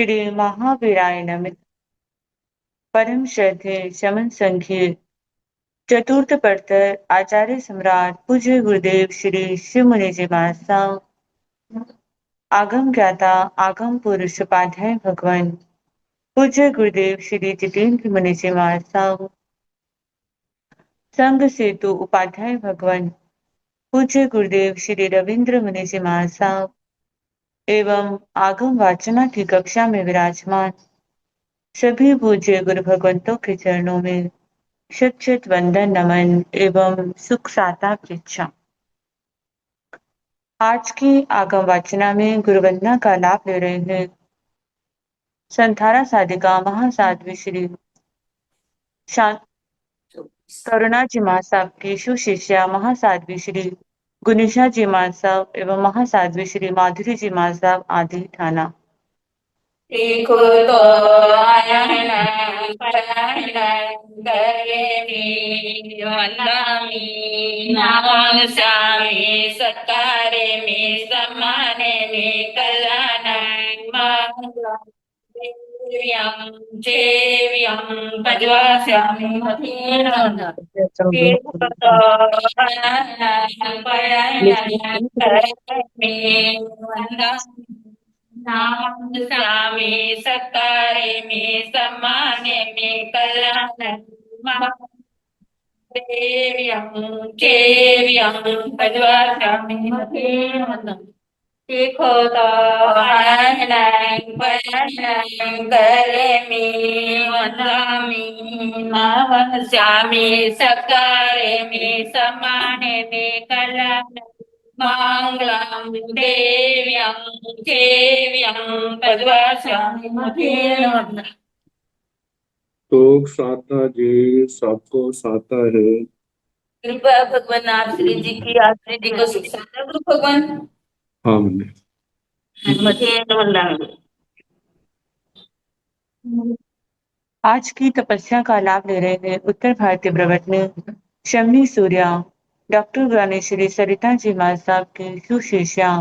श्री महावीराय नमः। परम श्रद्धे शमन संघीय चतुर्थ परतर आचार्य सम्राट पूज्य गुरुदेव श्री शिव मुनि जी महाराज आगम ज्ञाता आगम पुरुष उपाध्याय भगवान पूज्य गुरुदेव श्री जितेंद्र मुनि जी महाराज संघ सेतु उपाध्याय भगवान पूज्य गुरुदेव श्री रविंद्र मुनि जी महाराज एवं आगम वाचना की कक्षा में विराजमान सभी पूज्य गुरु भगवंतों के चरणों में शत शत वंदन नमन एवं सुख साता पृच्छा। आज की आगम वाचना में गुरु वंदना का लाभ ले रहे हैं संथारा साधिका महासाध्वी श्री करुणा जी महासाब की सुशिष्या महासाध्वी श्री गुनिशा जी महासाब एवं महासाध्वी श्री माधुरी जी महासाब आदि थाना। देखो तो आयन परायण गरेमी वंदामी नामं स्वामी सत्कारे में सम्माने में कल्याण देव्यं देव्यं पद्वास्यामि मतीनं देखो तो आयन परायण गरेमी वंदामी नाम स्वामी सत्कारे में सम्माने में कल्याण देव्यं देव्यं पद्वास्यामि मतीनं देखो तो आनंद गरेमी वंदामी नमस्यामि सत्कारे में सम्माने में कल्याण मंगलम देव्यं देव्यं पद्वास्यामि मतीनं। तो साता जी सबको साता है। कृपया भगवान आप श्री जी की आप श्री जी को सुख साता गुरु भगवान। हाँ मैंने आज की तपस्या का लाभ ले रहे हैं उत्तर भारतीय ब्रवट में शमनी सूर्या डॉक्टर ज्ञानेश्वरी सरिता जी महासाब की सुशिष्या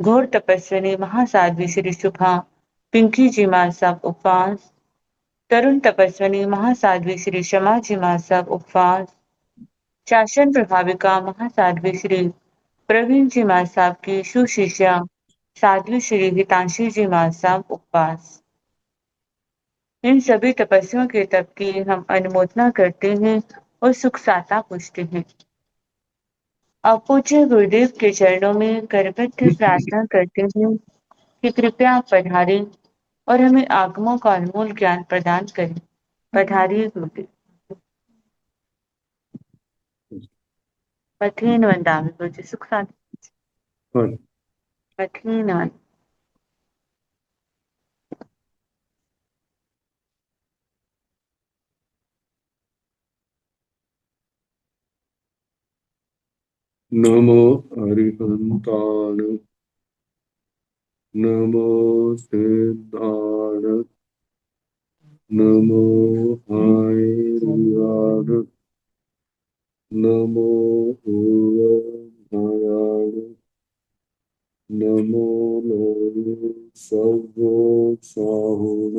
घोर तपस्विनी महासाध्वी श्री शुभा पिंकी जी महासाब उपवास तरुण तपस्विनी महासाध्वी श्री शमा जी महासाब उपवास शासन प्रभाविका महासाध्वी श्री प्रवीण जी महासाब की सुशिष्या साध्वी श्री हितांशी जी महासाब उपवास। इन सभी तपस्वियों के तप की हम अनुमोदना करते हैं और सुख साता पूछते हैं। अब पूज्य गुरुदेव के चरणों में करबद्ध प्रार्थना करते हैं कि कृपया आप पधारें और हमें आगमों का अनमोल ज्ञान प्रदान करें। पधारिए गुरुदेव। पठेन वंदामि पूज्य सुख साता पठेन नमो अरिहंताण नमो सिद्धाण नमो आयुर्वाण नमो नारायण नमो लोके सर्वो साहुन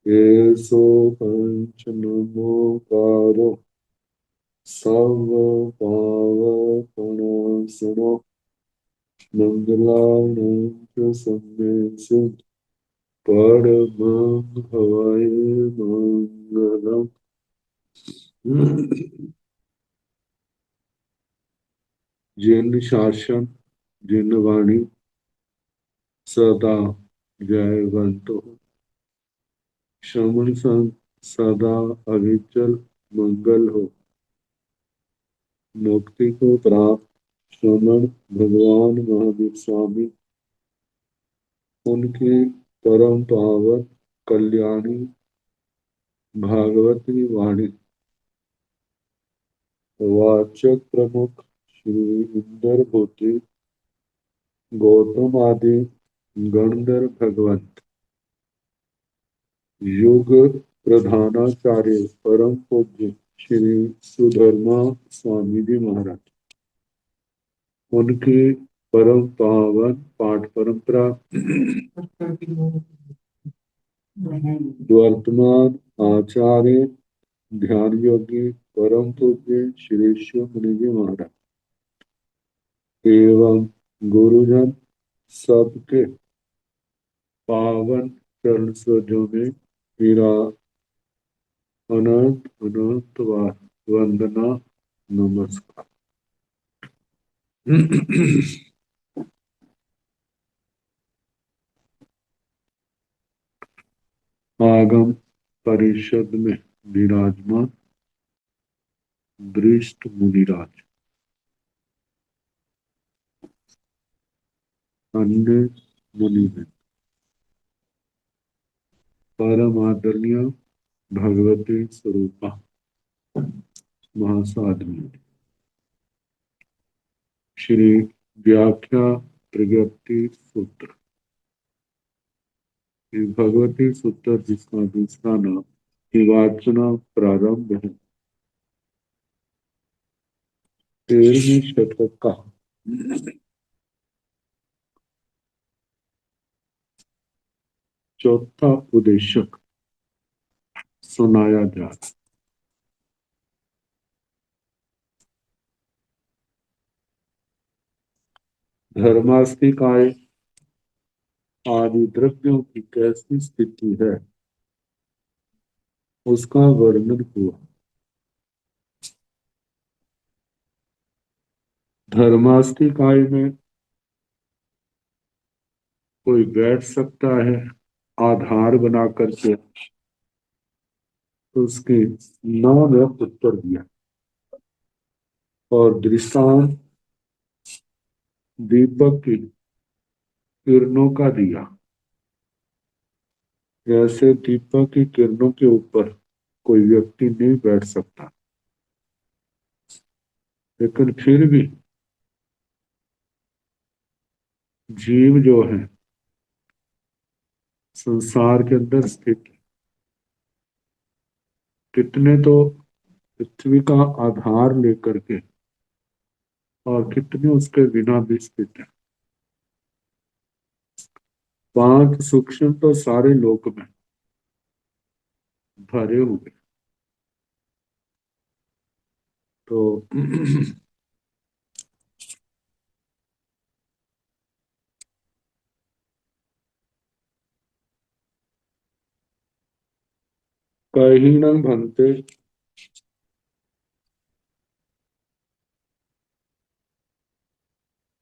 येसो पंच नमोकारो सर्व पावपणासनो मंगलानां संदेशं परमं हवै मंगलम्। जिन शासन जिन वाणी सदा जयवंत हो श्रवण संत सदा अविचल मंगल हो। मुक्ति को प्राप्त श्रमण भगवान महावीर स्वामी उनकी परम पावन कल्याणी भागवती वाणी वाचक प्रमुख श्री इंदर भूति गौतम आदि गणधर भगवंत युग प्रधानाचार्य परम पूज्य श्री सुधर्मा स्वामी जी महाराज उनकी परम पावन पाठ परंपरा वर्तमान आचार्य ध्यान योगी परम पूज्य श्री शिव मुनि जी महाराज एवं गुरुजन सबके पावन चरण सरोजों में मेरा अनंत अनंत वंदना नमस्कार। आगम परिषद में विराजमान वरिष्ठ मुनिराज, अन्य मुनिगण, परम आदरणीय भगवती स्वरूपा महासाध्वी श्री व्याख्या प्रज्ञप्ति सूत्र, भगवती सूत्र जिसका दूसरा नाम विवाचना प्रारंभ है, 13वीं शतक का चौथा उपदेशक सुनाया जा। धर्मास्तिकाय आदि द्रव्यों की कैसी स्थिति है उसका वर्णन हुआ। धर्मास्तिकाय में कोई बैठ सकता है आधार बना करके, तो उसके 9 में उत्तर दिया और दृष्टांत दीपक की किरणों का दिया। जैसे दीपक की किरणों के ऊपर कोई व्यक्ति नहीं बैठ सकता, लेकिन फिर भी जीव जो है संसार के अंदर स्थित, कितने तो पृथ्वी का आधार लेकर के और कितने उसके बिना भी स्थित है। 5 सूक्ष्म तो सारे लोक में भरे हुए, तो कहीं न भनते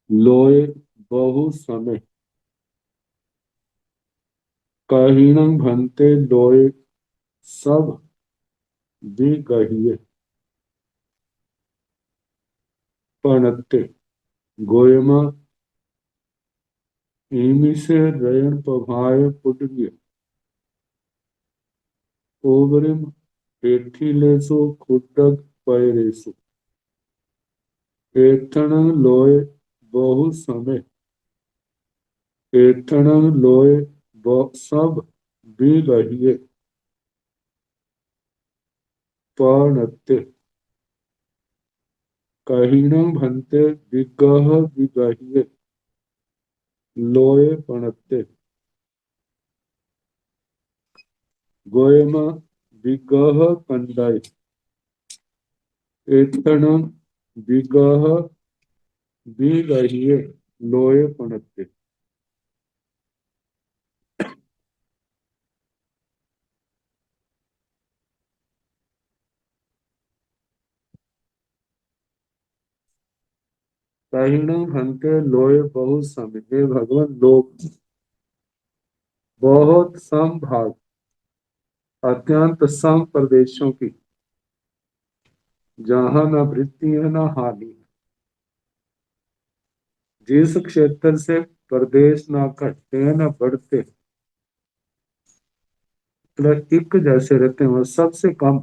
लोए बहु समय, कहीं न भनते लोए सब भी कहिए पणते गोयमा इमी से रयन पभाए पुटगिय ओबरिम पेठीलेसो खुड्डक पैरेसो एथण लोए बहु समय, एथण लोए सब भी कहिए पणते कहीणं भंते विगह विगहिये लोए पणते गोयमा विगह कंडाई एथण विगह विगहिये लोए पणते। कहीणं भंते लोए बहुत समय, हे भगवान लोग बहुत सम भाग अत्यंत सम प्रदेशों की, जहां न वृद्धि है न हानि है, जिस क्षेत्र से प्रदेश न घटते हैं न बढ़ते, मतलब एक जैसे रहते हैं, सबसे कम।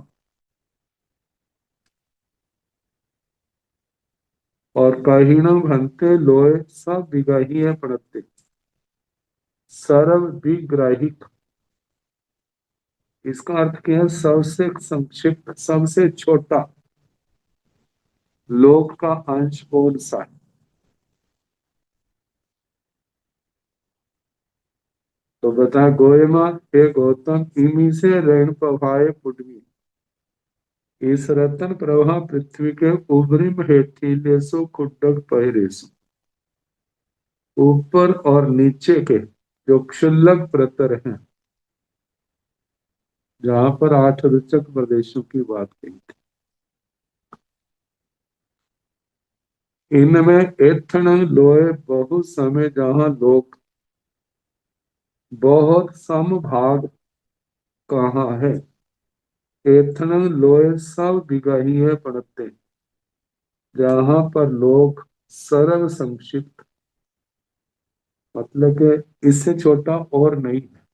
और कहीणं भंते लोए सब विगाही है पड़ते, सर्व विग्राहिक, इसका अर्थ क्या है? सबसे संक्षिप्त, सबसे छोटा लोक का अंश कौन सा है? तो बता गोयमा हे गौतम इमी से ऋण पवाए पुडमी, इस रतन प्रभा पृथ्वी के उभरिम हेठीले सो खुड्डक पहिरेसु। ऊपर और नीचे के जो क्षुल्लक प्रतर हैं, जहां पर 8 रुचक प्रदेशों की बात कही थी, इनमें एथन लोए बहु समय जहां लोग बहुत समभाग कहाँ है, एथन लोए सब बिगही है पड़ते, जहां पर लोग सरल संक्षिप्त, मतलब कि इससे छोटा और नहीं है,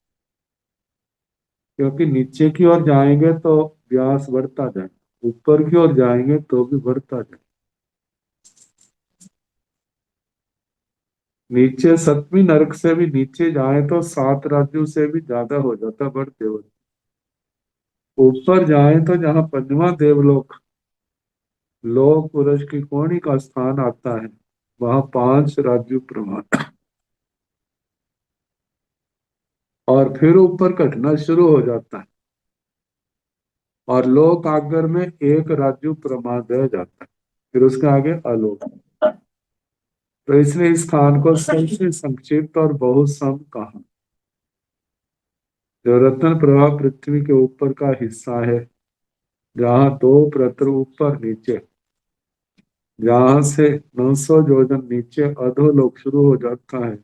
क्योंकि नीचे की ओर जाएंगे तो व्यास बढ़ता जाए, ऊपर की ओर जाएंगे तो भी बढ़ता जाए। नीचे 7वीं नरक से भी नीचे जाए तो 7 राज्यों से भी ज्यादा हो जाता बढ़ते हुए। ऊपर जाए तो जहां 5वां देवलोक लोक पुरुष की कोणी का स्थान आता है, वहां 5 राज्यों प्रमाण, और फिर ऊपर कटना शुरू हो जाता है और लोक आगर में 1 राज्य प्रमाण रह जाता है, फिर उसके आगे अलोक। तो इसलिए इस स्थान को सबसे संक्षिप्त और बहुत सम कहा। जो रत्न प्रभा पृथ्वी के ऊपर का हिस्सा है, जहां 2 प्रतर ऊपर नीचे, जहां से 900 योजन नीचे अधोलोक शुरू हो जाता है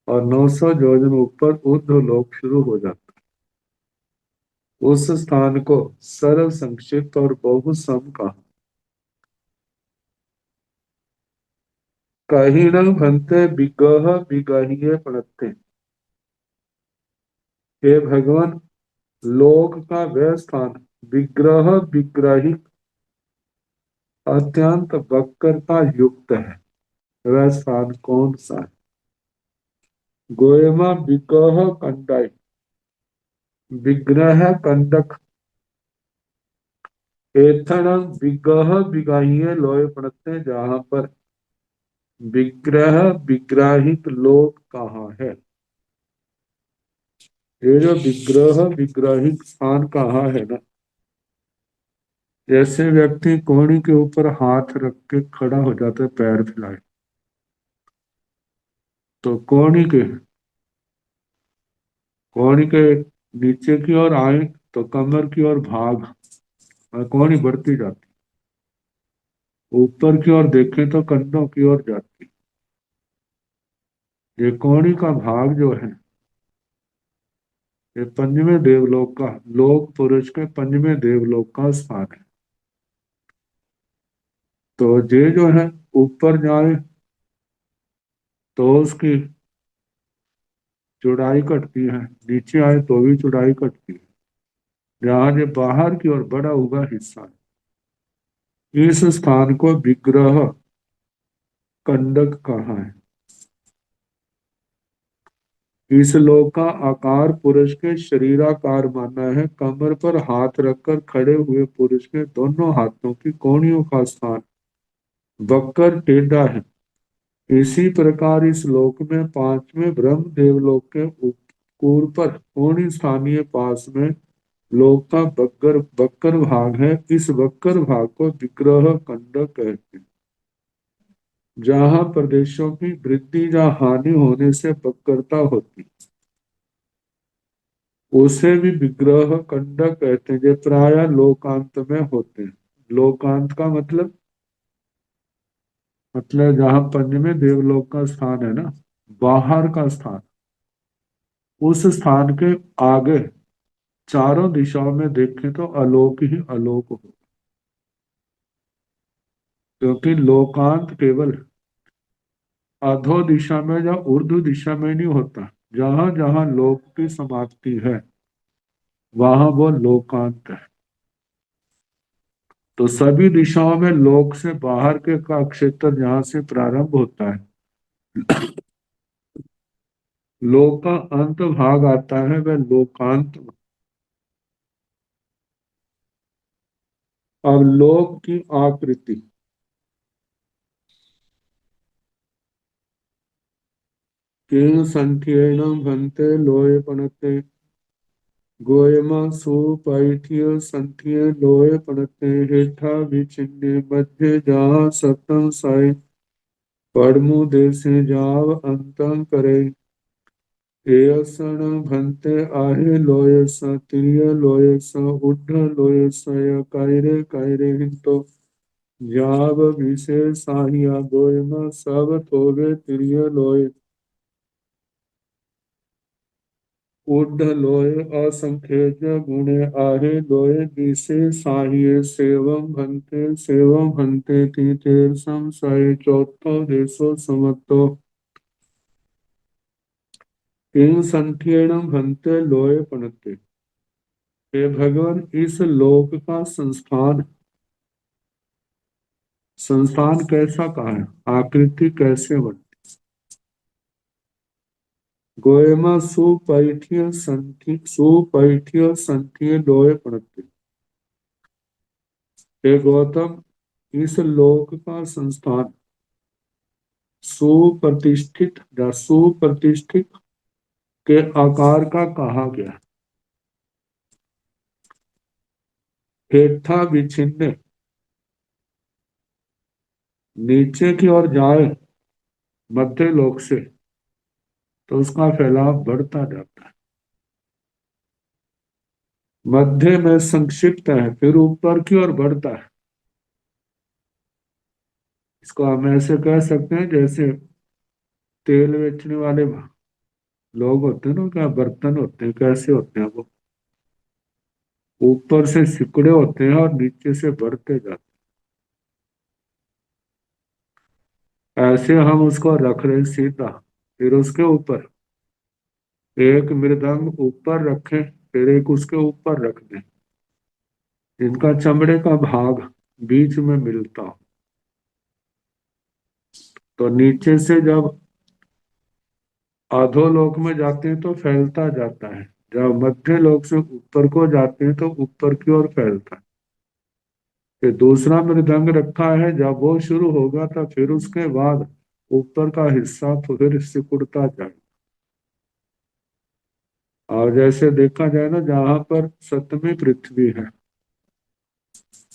और 900 योजन ऊपर ऊर्ध्वलोक शुरू हो जाता है, उस स्थान को सरल संक्षिप्त और बहुत सम कहा। कहीं न भंते बिगह बिगहिए पड़ते, हे भगवान लोक का वह स्थान विग्रह विग्रहित अत्यंत वक्रता युक्त है, वह स्थान कौन सा है? गोयमा विग्रह कंडाई, विग्रह कंडक, एथण विग्रह विगाहिए लोय पड़ते, जहां पर विग्रह विग्रहित लोक कहाँ है? ये जो विग्रह विग्रहित स्थान कहाँ है ना, जैसे व्यक्ति कोहनी के ऊपर हाथ रख के खड़ा हो जाता है पैर फैलाए, तो कोहनी के नीचे की ओर आए तो कमर की ओर भाग और कोहनी बढ़ती जाती, ऊपर की ओर देखें तो कंधों की ओर जाती। ये कोहनी का भाग जो है, ये 5वें देवलोक का, लोक पुरुष के 5वें देवलोक का स्थान है। तो ये जो है ऊपर जाए तो उसकी चौड़ाई घटती है, नीचे आए तो भी चौड़ाई घटती है, जहां ये बाहर की ओर बड़ा हुआ हिस्सा है, इस स्थान को विग्रह कंडक कहा है। इस लोक का आकार पुरुष के शरीराकार माना है, कमर पर हाथ रखकर खड़े हुए पुरुष के दोनों हाथों की कोहनियों का स्थान वक्र टेढ़ा है। इसी प्रकार इस लोक में 5वें ब्रह्म देवलोक के पूर्व पर कोणी स्थानीय पास में लोक का बक्कर भाग है। इस बक्कर भाग को विग्रह कंडक कहते हैं। जहां प्रदेशों की वृद्धि या हानि होने से बक्करता होती, उसे भी विग्रह कंडक कहते हैं, जो प्राय लोकांत में होते हैं। लोकांत का मतलब जहां 5वें देवलोक का स्थान है ना, बाहर का स्थान, उस स्थान के आगे चारों दिशाओं में देखें तो अलोक ही अलोक हो, क्योंकि लोकांत केवल अधो दिशा में या ऊर्ध्व दिशा में नहीं होता, जहां जहां लोक की समाप्ति है वहां वो लोकांत है। तो सभी दिशाओं में लोक से बाहर के का क्षेत्र जहां से प्रारंभ होता है, लोक का अंत भाग आता है, वह लोकांत। अब लोक की आकृति, किं संख्येन भन्ते लोय पणते गोयमा सुपैठ्य संख्ये लोय पणते हेठा विचिन्ने मध्य जहाँ सप्तम साई पड़मु देसे जाव अंतं करे एयसन भन्ते आहे लोय स तिर्य लोय स उड्ढ लोय स य कायरे कायरे हिंतो जाव विशेष साहिया गोयमा सब थोवे तिर्य लोय उड्ढ लोय असंख्यज गुणे आहे लोय विशेष साहिये सेवम भन्ते तीतेर संशय चौथो देशो समत्तो इन संख्येण भन्ते लोय पणते। हे भगवान, इस लोक का संस्थान कैसा कहा है, आकृति कैसे बनती। गोयमा सुपैठ्य संख्य लोय पणते। हे गौतम, इस लोक का संस्थान सुप्रतिष्ठित या सुप्रतिष्ठित के आकार का कहा गया। हेठा विछिन्न नीचे की ओर जाए मध्य लोक से तो उसका फैलाव बढ़ता जाता है। मध्य में संक्षिप्त है, फिर ऊपर की ओर बढ़ता है। इसको हम ऐसे कह सकते हैं जैसे तेल बेचने वाले लोग होते हैं ना, क्या बर्तन होते हैं, कैसे होते हैं वो, ऊपर से सिकुड़े होते हैं और नीचे से बढ़ते जाते हैं। ऐसे हम उसको रख रहे सीधा, फिर उसके ऊपर एक मृदंग ऊपर रखें, फिर एक उसके ऊपर रख दें, इनका चमड़े का भाग बीच में मिलता हो तो नीचे से जब अधोलोक में जाते हैं तो फैलता जाता है, जब मध्य लोक से ऊपर को जाते हैं तो ऊपर की ओर फैलता है। फिर दूसरा मृदंग रखा है, जब वो शुरू होगा तो फिर उसके बाद ऊपर का हिस्सा फिर सिकुड़ता जाए। और जैसे देखा जाए ना, जहां पर सतमी पृथ्वी है,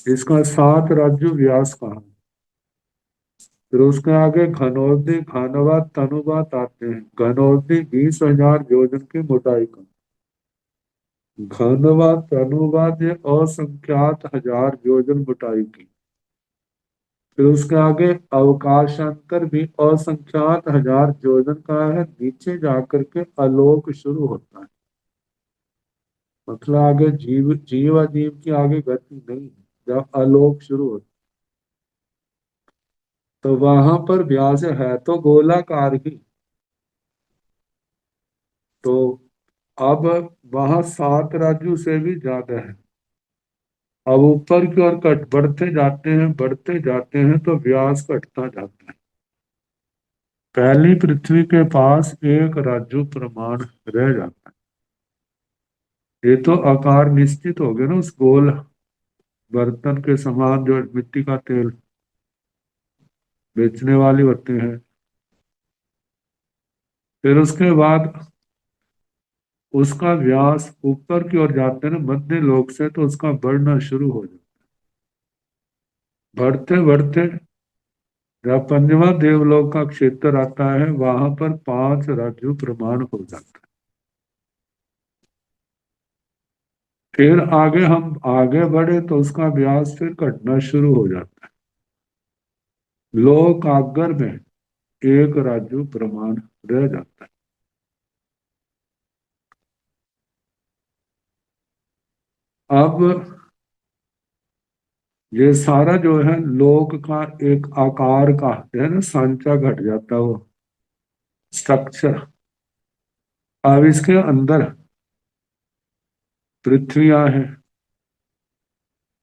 इसका 7 राज्य व्यास कहा। फिर उसके आगे घनौदी घनवात तनुवात आते हैं। घनौदी 20,000 योजन की मोटाई का, घनवात तनुवात ये असंख्यात 1000 योजन मोटाई की। फिर उसके आगे अवकाशांतर भी असंख्यात 1000 योजन का है। नीचे जाकर के आलोक शुरू होता है, मतलब आगे जीव अजीव की आगे गति नहीं है। जब आलोक शुरू होता तो वहां पर व्यास है तो गोलाकार ही। तो अब वहां 7 राज्यों से भी ज्यादा है। अब ऊपर की ओर कट बढ़ते जाते हैं तो व्यास घटता जाता है। पहली पृथ्वी के पास एक राज्य प्रमाण रह जाता है। ये तो आकार निश्चित हो गया ना, उस गोल बर्तन के समान जो मिट्टी का तेल बेचने वाली होते हैं। फिर उसके बाद उसका व्यास ऊपर की ओर जाते हैं ना मध्य लोक से, तो उसका बढ़ना शुरू हो जाता है। बढ़ते बढ़ते जब 5वां देवलोक का क्षेत्र आता है, वहां पर 5 राज्य प्रमाण हो जाता है। फिर आगे हम आगे बढ़े तो उसका व्यास फिर घटना शुरू हो जाता है। लोक आगर में एक राज्य प्रमाण रह जाता है। अब ये सारा जो है लोक का एक आकार का है ना, सांचा घट जाता है वो स्ट्रक्चर। अब इसके अंदर पृथ्वियां हैं,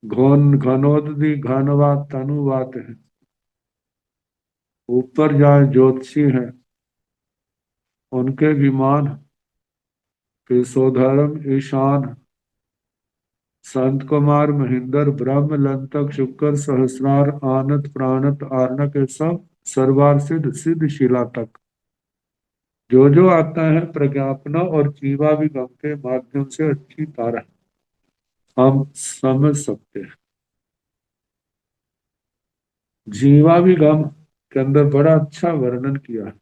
घनोदधि घनवात तनुवात है। ऊपर जहाँ ज्योतिषी हैं उनके विमान, फिर सोधर्म ईशान संत कुमार महेंद्र ब्रह्म लंतक शुक्र सहस्रार आनत प्राणत आर्णक, सब सर्वार सिद्ध सिद्ध शिला तक जो जो आता है प्रज्ञापना और जीवाभिगम के माध्यम से अच्छी तरह हम समझ सकते हैं। जीवाभिगम के अंदर बड़ा अच्छा वर्णन किया है।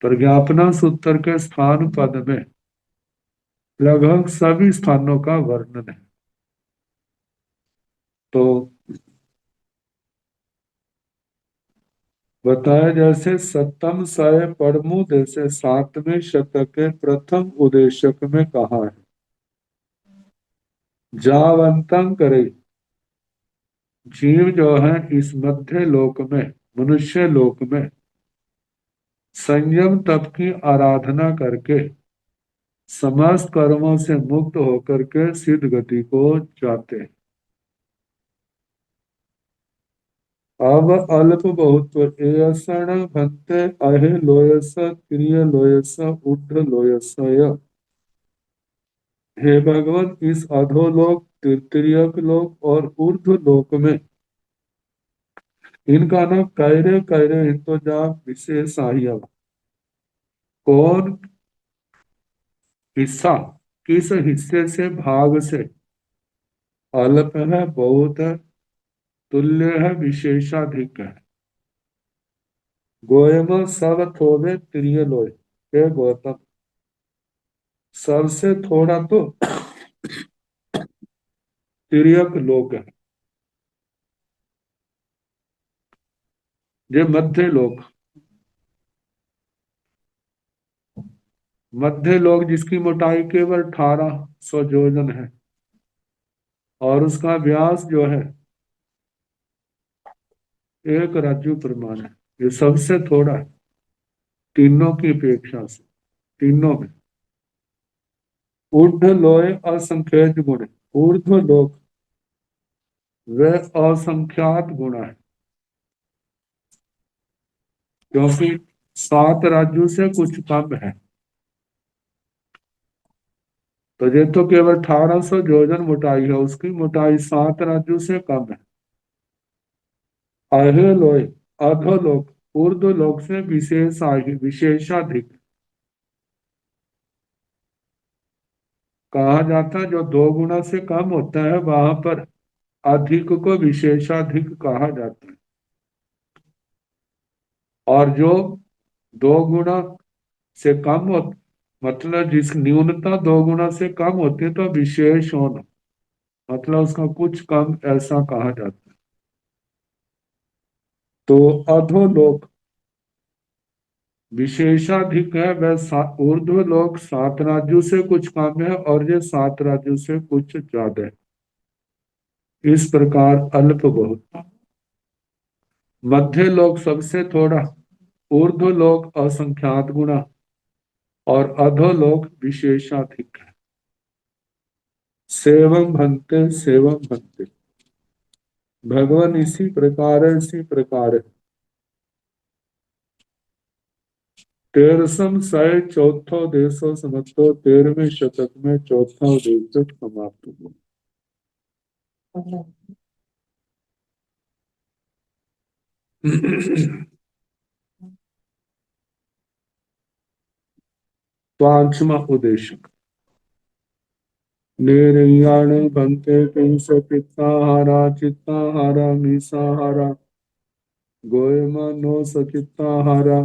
प्रज्ञापना सूत्र के स्थान पद में लगभग सभी स्थानों का वर्णन है। तो बताया जैसे सप्तम सय परमु जैसे 7वें शतक के प्रथम उदेशक में कहा है, जावंतम करे, जीव जो है इस मध्य लोक में, मनुष्य लोक में संयम तप की आराधना करके समस्त कर्मों से मुक्त होकर के सिद्ध गति को जाते हैं। अब अल्प बहुत एयसण भंते अहे लोयस क्रिय लोयस उड्र लोयस य। हे भगवान, इस अधोलोक, तिर्यक लोक और ऊर्ध्व लोक में इनका ना कैरे कैरे इंतजाम विशेष आहिया। कौन हिस्सा, किस हिस्से से, भाग से अल्प है, बहुत है, तुल्य है, विशेषाधिक है। गोयम सब थोड़े त्रिय लोय, हे गौतम सबसे थोड़ा तो तिर्यक लोक है। ये मध्य लोक, मध्य लोक जिसकी मोटाई केवल 1800 योजन है और उसका व्यास जो है 1 राज्य प्रमाण है, ये सबसे थोड़ा है तीनों की अपेक्षा से। तीनों में ऊर्ध्व लोय असंख्यक गुण, ऊर्ध्व लोक वह असंख्यात गुण है, क्योंकि 7 राज्यों से कुछ कम है। तो ये तो केवल 1800 योजन मोटाई है, उसकी मोटाई 7 राज्यों से कम है। अधोलोक, अधोलोक ऊर्ध्व लोक से विशेषाधिक कहा जाता है। जो 2 गुना से कम होता है वहां पर अधिक को विशेषाधिक कहा जाता है, और जो 2 गुना से कम हो, मतलब जिस न्यूनता 2 गुना से कम होती है तो विशेष होना, मतलब उसका कुछ कम ऐसा कहा जाता है। तो अधोलोक विशेषाधिक है, वह ऊर्ध्व लोक 7 राज्यों से कुछ कम है और ये 7 राज्यों से कुछ ज्यादा है। इस प्रकार अल्प बहुत, मध्य लोक सबसे थोड़ा, ऊर्ध्व लोक असंख्यात गुना और अधोलोक विशेषाधिक है। सेवम भंते, सेवम भंते, भगवान इसी प्रकार है, इसी प्रकार है। 13 सय चौथो देशो समझो, 13वें शतक में चौथा देश समाप्त हुआ। पांचवा उदेशक, निर्याण भंते किंस चित्ताहारा, चित्ताहारा मीसाहारा, गोयमा नो सचित्ताहारा,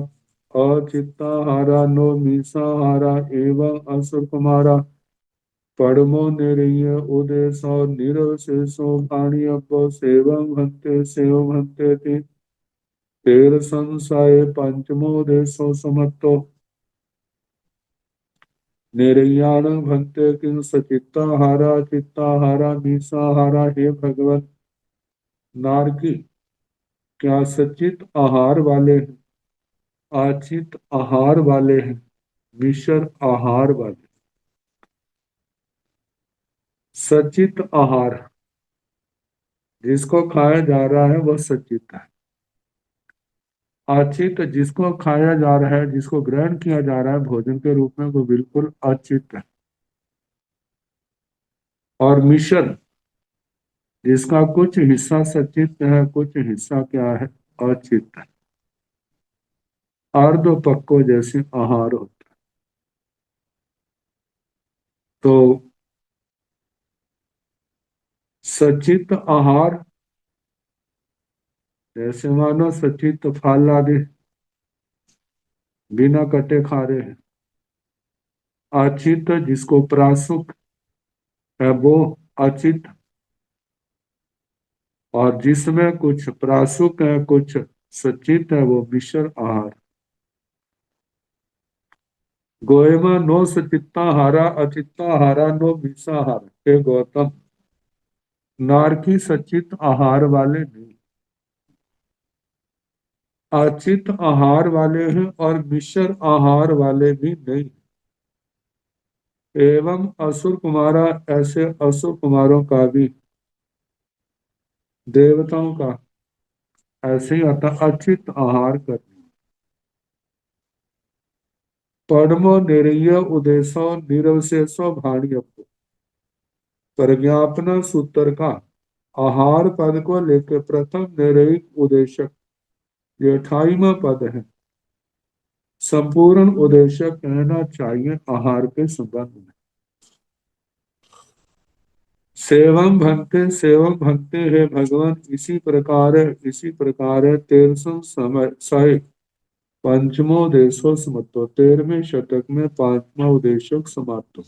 अचित्ताहारा नो मीसाहारा एवं असुर कुमारा, परमो निरय उदेशो निरवशेषो भाणियपो सेवं भंते, सेवं भंते ते। 13 संशय पंचमो देशो समत्तो, निर्याण भंते किं सचित्ताहारा, चित्ताहारा मीसाहारा। हे भगवत, नारकी क्या सचित आहार वाले हैं, आचित आहार वाले हैं, मिश्र आहार वाले। सचित आहार जिसको खाया जा रहा है वह सचित है। अचित जिसको खाया जा रहा है, जिसको ग्रहण किया जा रहा है भोजन के रूप में, वो बिल्कुल अचित है। और मिश्र जिसका कुछ हिस्सा सचित है, कुछ हिस्सा क्या है, अचित है। अर्ध पक्को जैसे आहार होता है। तो सचित आहार जैसे मानो सचित फल आदि बिना कटे खा रहे हैं। अचित जिसको प्रासुक है वो अचित, और जिसमें कुछ प्रासुक है कुछ सचित है वो मिश्र आहार। गोएमा नो सचित्ता हारा अचित्ता हारा नो मिषाहार। हे गौतम, नारकी सचित आहार वाले नहीं, अचित आहार वाले हैं और मिश्र आहार वाले भी नहीं। एवं असुर कुमारा, ऐसे असुर कुमारों का भी, देवताओं का ऐसे ही आता अचित आहार करना। पद्मो निरीय उदेशो निरवशेषो भाणियपो। प्रज्ञापना सूत्र का आहार पद को लेकर प्रथम निरयिक उदेशक ये 28वां पद है। संपूर्ण उद्देश्य कहना चाहिए आहार के संबंध में। सेवम भक्ते है भगवान, इसी प्रकार है 13 समय सहे पंचमो देशो समतो। 13वें शतक में 5वां उद्देशक समाप्त हो।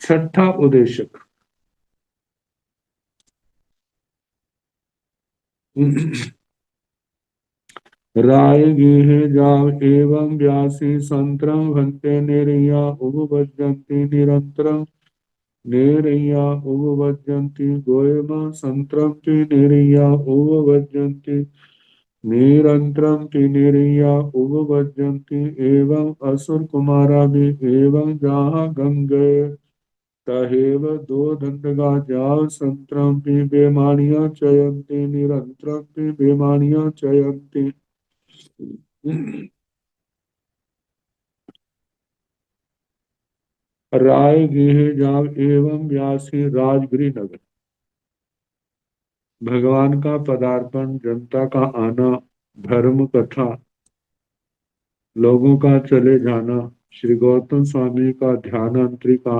छठा उद्देशक राय गेह जाव एवं व्यासी संतरम भंते निरया उपवज्जन्ति निरंतरम नेरय्या उपवज्जन्ति गोयम संतरम की नेरय्या उपवज्जन्ति निरंतरम की नेरय्या उपवज्जन्ति। एवं असुर कुमारा भी एवं जहाँ गंगे तहेव दो दंडगा जाव संतरम की बेमानियां चयंती निरंतरम की बेमानियां चयंती। राय गेह जाव एवं व्यासी राजगृह नगर। भगवान का पदार्पण, जनता का आना, धर्म कथा, लोगों का चले जाना, श्री गौतम स्वामी का ध्यानांतरिका,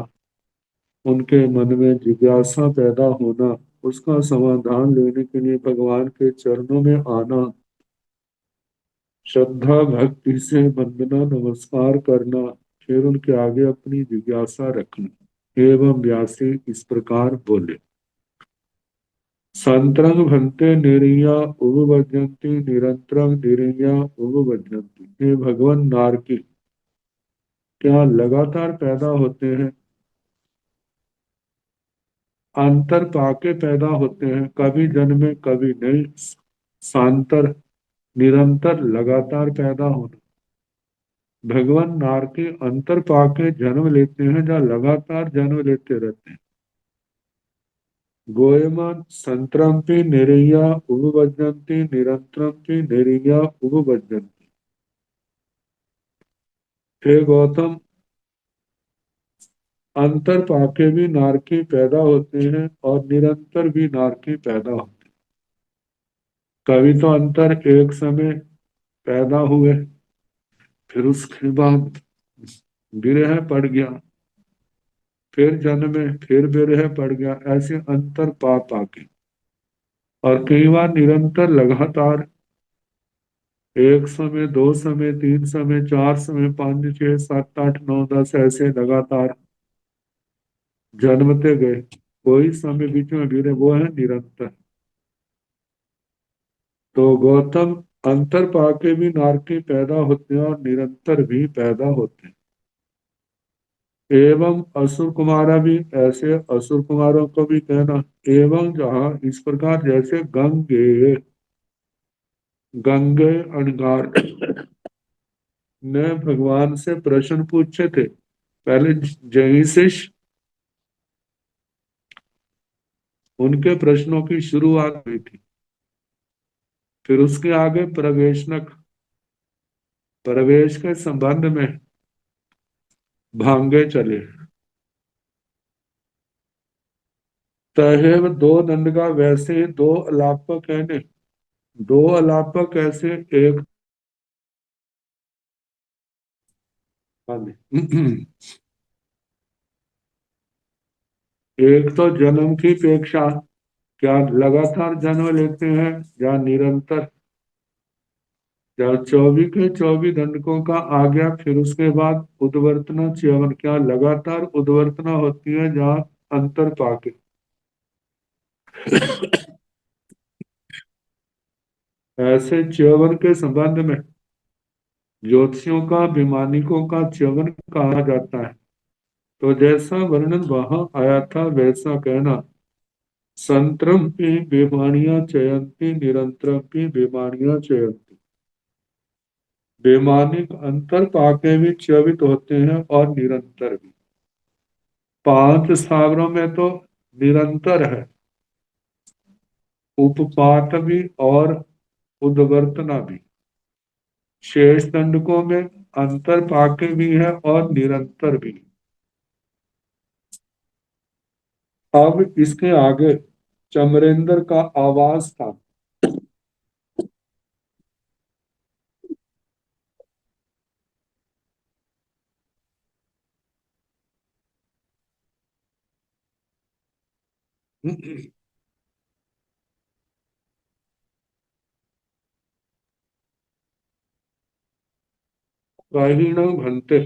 उनके मन में जिज्ञासा पैदा होना, उसका समाधान लेने के लिए भगवान के चरणों में आना, श्रद्धा भक्ति से वंदना नमस्कार करना, फिर उनके आगे अपनी जिज्ञासा रखना। एवं व्यासी इस प्रकार बोले। संतरंग भंते निरया उपवज्जन्ति निरंतरंग निरया उपवज्जन्ति। हे भगवान, नारकी क्या लगातार पैदा होते हैं, अंतर पाके पैदा होते हैं, कभी जन्मे कभी नहीं। सांतर निरंतर लगातार पैदा होना। भगवान नारकी अंतर पाके जन्म लेते हैं या लगातार जन्म लेते रहते हैं। गोयमान संतरंपि निरया उपवज्जन्ति निरंतरंपि निरया उपवज्जन्ति। हे गौतम, अंतर पाके भी नारकी पैदा होते हैं और निरंतर भी नारकी पैदा होते हैं। कभी तो अंतर एक समय पैदा हुए, फिर उसके बाद विरह पड़ गया, फिर जन्मे, फिर विरह पड़ गया, ऐसे अंतर पा पाके। और कई बार निरंतर लगातार एक समय, दो समय, तीन समय, चार समय, 5, 6, 7, 8, 9, 10 ऐसे लगातार जन्मते गए। कोई समय बीच में गिरे, वो है निरंतर। तो गौतम, अंतर पाके भी नारकी पैदा होते हैं और निरंतर भी पैदा होते हैं। एवं असुर कुमारा भी, ऐसे असुर कुमारों को भी कहना। एवं जहाँ इस प्रकार जैसे गंगे गंगे अणगार ने भगवान से प्रश्न पूछे थे। पहले जय शिष्य, उनके प्रश्नों की शुरुआत हुई थी। फिर उसके आगे प्रवेशनक, प्रवेश के संबंध में भांगे चले। तहेव दो दंड का, वैसे ही दो अलापक है ने। दो अलापक ऐसे, एक हाँ जी। एक तो जन्म की अपेक्षा, क्या लगातार जन्म लेते हैं या निरंतर, या 24 के 24 दंडकों का आ गया, फिर उसके बाद उद्वर्तना च्यवन, क्या लगातार उद्वर्तना होती है जहाँ अंतर पाके। ऐसे च्यवन के संबंध में ज्योतिषियों का, वैमानिकों का च्यवन कहा जाता है। तो जैसा वर्णन वहां आया था वैसा कहना, संतरम की बेमानियां चयंती, निरंतरम की बेमानियां चयंती। बेमानिक अंतर पाके भी च्यवित होते हैं और निरंतर भी। 5 स्थावरों में तो निरंतर है, उपपात भी और उद्वर्तना भी। शेष दंडकों में अंतर पाके भी है और निरंतर भी। अब इसके आगे चमरेंद्र का आवास था। काहिण भंते,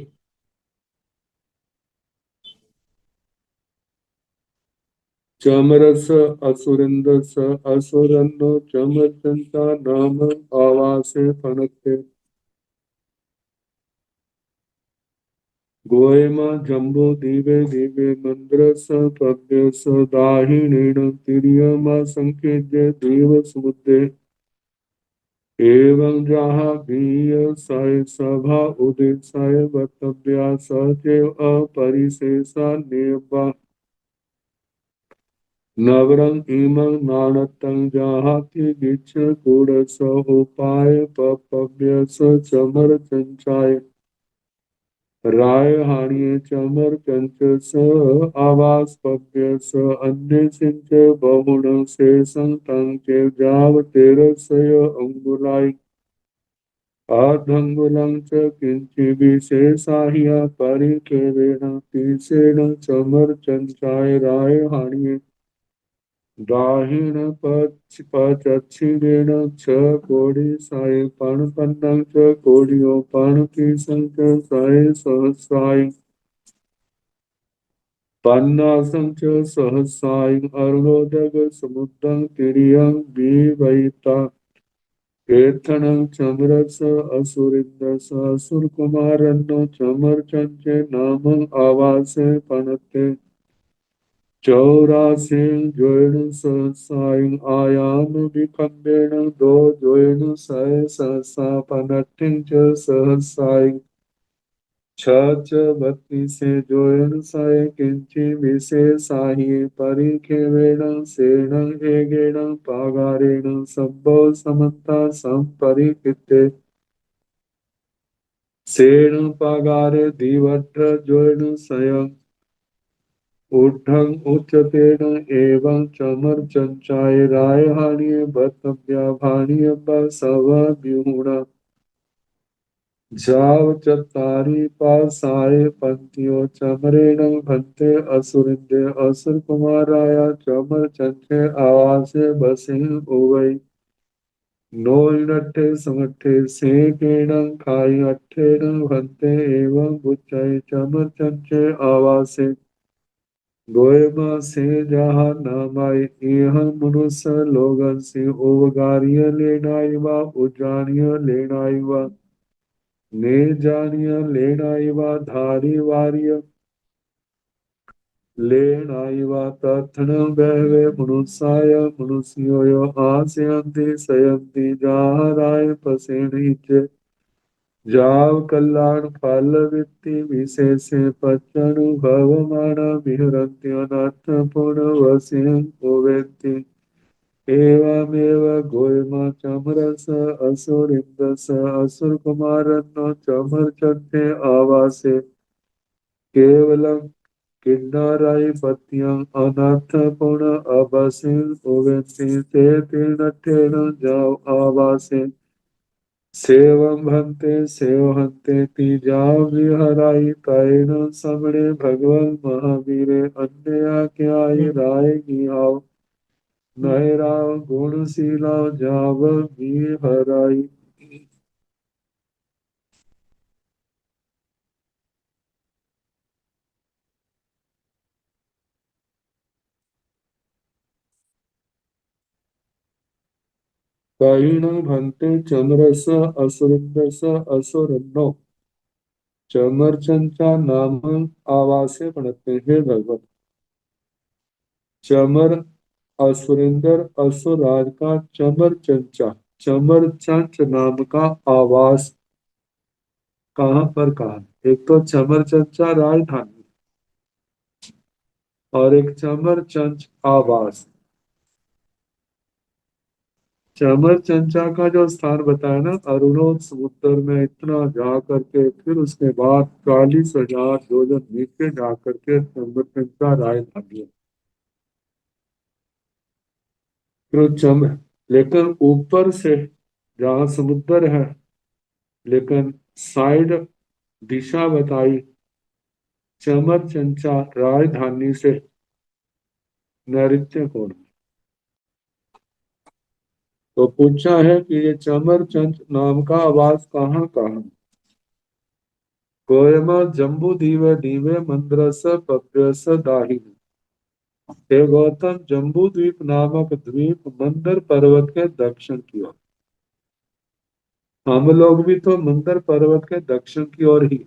चमरस असुरिंदस असुरन्नो चमरचंता नाम आवासे फणते। गोएमा जम्बो दीवे दीवे मंद्र स पद्य स दाहिणेन तिर्यमा संकेज्य देव समुद्रे। एवं जहाँ भीय साय सभा उदित साय वक्तव्या सचेव अपरिशेषा निर्वा। नवरं इमं नाणतं जहाति गिच्छ गुडस उपाय पपव्य स चमर चंचाय। राय हाणिये चमर चंच स आवास पव्य स अन्य सिंच बहुण से संतं के जाव तेरसय अंगुलाई। आधंगुलं च किंचि विशेषाहिया परिकेवेण तीसेण चमर चंचाय राय हाणिये। दाहिण पचच्छिदेन च कोടി साय पणपन्नं च कोडियो पणकीसं च साय सहस्राय। पन्नासं च सहस्राय अर्धोदक समुद्रं तिर्यं विवयिता। केतनं चमरस असुरिंदस असुरकुमारन्नो चमरचंचे नाम आवासे पणते। 84 ज्वेन सहस्राय आयाम विखंडेन दो ज्वेन सय सहसा पनट्ठिं च सहस्राय। 36 ज्वेन सय किंचि विशेषाहि परिखेवेण सेण एगेण पागारेण सब्बो समन्ता संपरिकृते। सेण पागारे दिवट्ठ ज्वेन सयं ऊर्ध्वं उच्यतेन एवं चमर चंचाय राय हानिये बतव्या भानिय सव विहुणा। जाव चतारी पासाय पंक्तियों चमरेण भंते असुरिंदे असुर कुमाराया चमर चंचे आवासे बसे उवई। नोइनट्ठे समट्ठे सेकेण खाई अट्ठेन भंते एवं बुच्चय चमर चंचे आवासे। गोयमा से जहाँ नामाय यह मनुष्य लोगन से ओवगारिय लेनाई वा उजानिय लेनाई वा ने जानिय लेनाई वा धारी वारिय लेनाई वा तथन बहवे मनुष्याय मनुष्यो आसयन्ति सयन्ति जहाँ राय पसेन इचे। जाव कल्याण फल वित्ति विशेष पच्चनु भवमान विहरन्ति अनर्थ पूर्ण वश्यं भवेन्ति। एवमेव गोयमा चमरस असुरिंदस असुर कुमारन्नो चमरचन्ते आवासे। केवलं किन्नराय पत्यं अनर्थ पूर्ण अवश्यं भवेन्ति ते तीर्णठेन जाव आवासे। सेवं भन्ते सेवहन्ते तीजा विहराई तैन समणे भगवन् महावीरे अन्य आज्ञाय राय निहाव नहराव गुणशीला जाव विहराई। कहिण भन्ते चमरस असुरस असुरनो चमरचंचा नाम आवासे पढ़ते हैं भगवत। चमर असुरेंद्र असुराज का चमरचंचा चमरचंच नाम का आवास कहाँ पर कहा? एक तो चमरचंचा राजधानी और एक चमरचंच आवास। चमरचंचा का जो स्थान बताया ना, अरुणोद समुद्र में इतना जा करके फिर उसके बाद 40,000 योजन नीचे जा करके चमरचंचा राजधानी है। फिर लेकिन ऊपर से जहाँ समुद्र है, लेकिन साइड दिशा बताई चमरचंचा राजधानी से नैऋत्य कोण। तो पूछा है कि ये चमरचंच नाम का आवास कहाँ कहाँ? गोयम जम्बू दीवे दीवे मंद्रस पव्यस दाहिनी। हे गौतम, जम्बू द्वीप नामक द्वीप मंदर पर्वत के दक्षिण की ओर। हम लोग भी तो मंदर पर्वत के दक्षिण की ओर ही।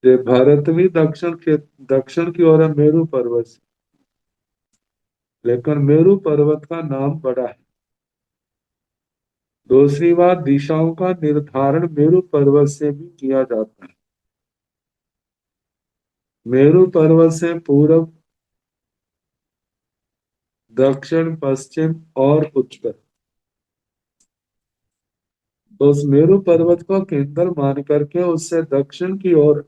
ये भारत भी दक्षिण की ओर है मेरू पर्वत से, लेकिन मेरू पर्वत का नाम बड़ा है। दूसरी बात, दिशाओं का निर्धारण मेरू पर्वत से भी किया जाता है। मेरू पर्वत से पूर्व, दक्षिण, पश्चिम और उत्तर। तो उस मेरू पर्वत को केंद्र मान करके उससे दक्षिण की ओर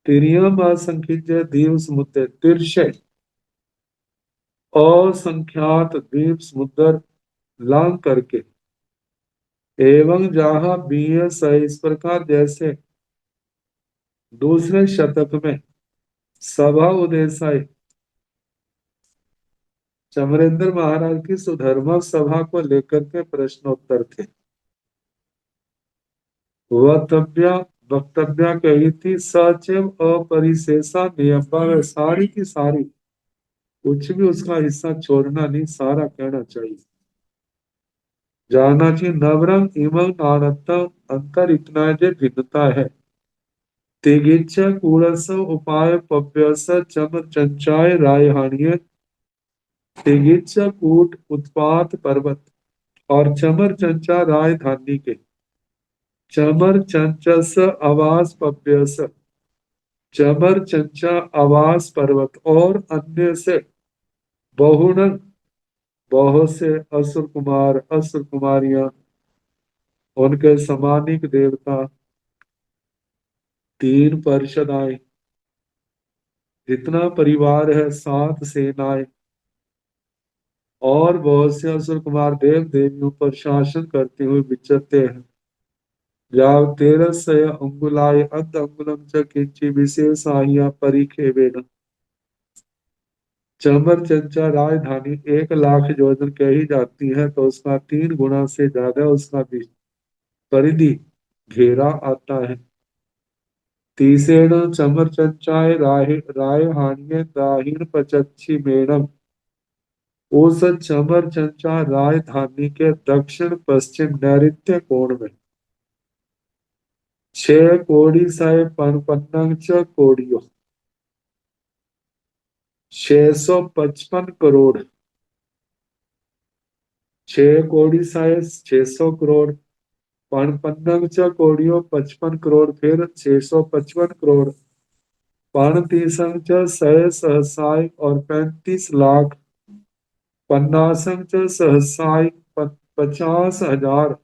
तिरियम असंख्य द्वीप समुद्र तिरछे असंख्यात द्वीप समुद्र लांग करके एवं जहां बीएस इस प्रकार जैसे दूसरे शतक में सभा उदयसाई चमरेंद्र महाराज की सुधर्मा सभा को लेकर के प्रश्नोत्तर थे। वक्तव्य कही थी सचिव अपरिशेषा नियम, सारी की सारी, कुछ भी उसका हिस्सा छोड़ना नहीं, सारा कहना चाहिए। जाना चाहिए नवरंग इमं नानत्तम, अंतर इतना जो भिन्नता है। तेगिच्छ कूड़स उपाय पव्यस चमर चंचाय रायहानिय। तेगिच्छ कूट उत्पात पर्वत और चमर चंचा राजधानी के। चमर चंचस आवास पव्यस, चमर चंचा आवास पर्वत और अन्य से बहुनन, बहुत से असुर कुमार असुर कुमारियां, उनके समानिक देवता, 3 पार्षदाएं, जितना परिवार है, 7 सेनाएं और बहुत से असुर कुमार देव देवियों पर शासन करते हुए विचरते हैं। याव 1300 अंगुलाय अध अंगुलम च किंची विशेष आहिया परिखेवेन। चमर चंचा राजधानी 1,00,000 योजन कही जाती है, तो उसका 3 गुना से ज्यादा उसका परिधि घेरा आता है। तीसेण चमर चंचाय राय हानिये दाहिण पचच्छी मेणम। उस चमर चंचा राजधानी के दक्षिण पश्चिम नैऋत्य कोण में 6 कोड़ी सय पनपन्नंग च कोड़ियों, 655 करोड़, 6 कोड़ी सय 600 करोड़, पनपन्नंग च कोड़ियों 55 करोड़, फिर 655 करोड़, पण तीसंग च सय सहसाय और 35 लाख, पन्नासंग च सहसाय 50,000,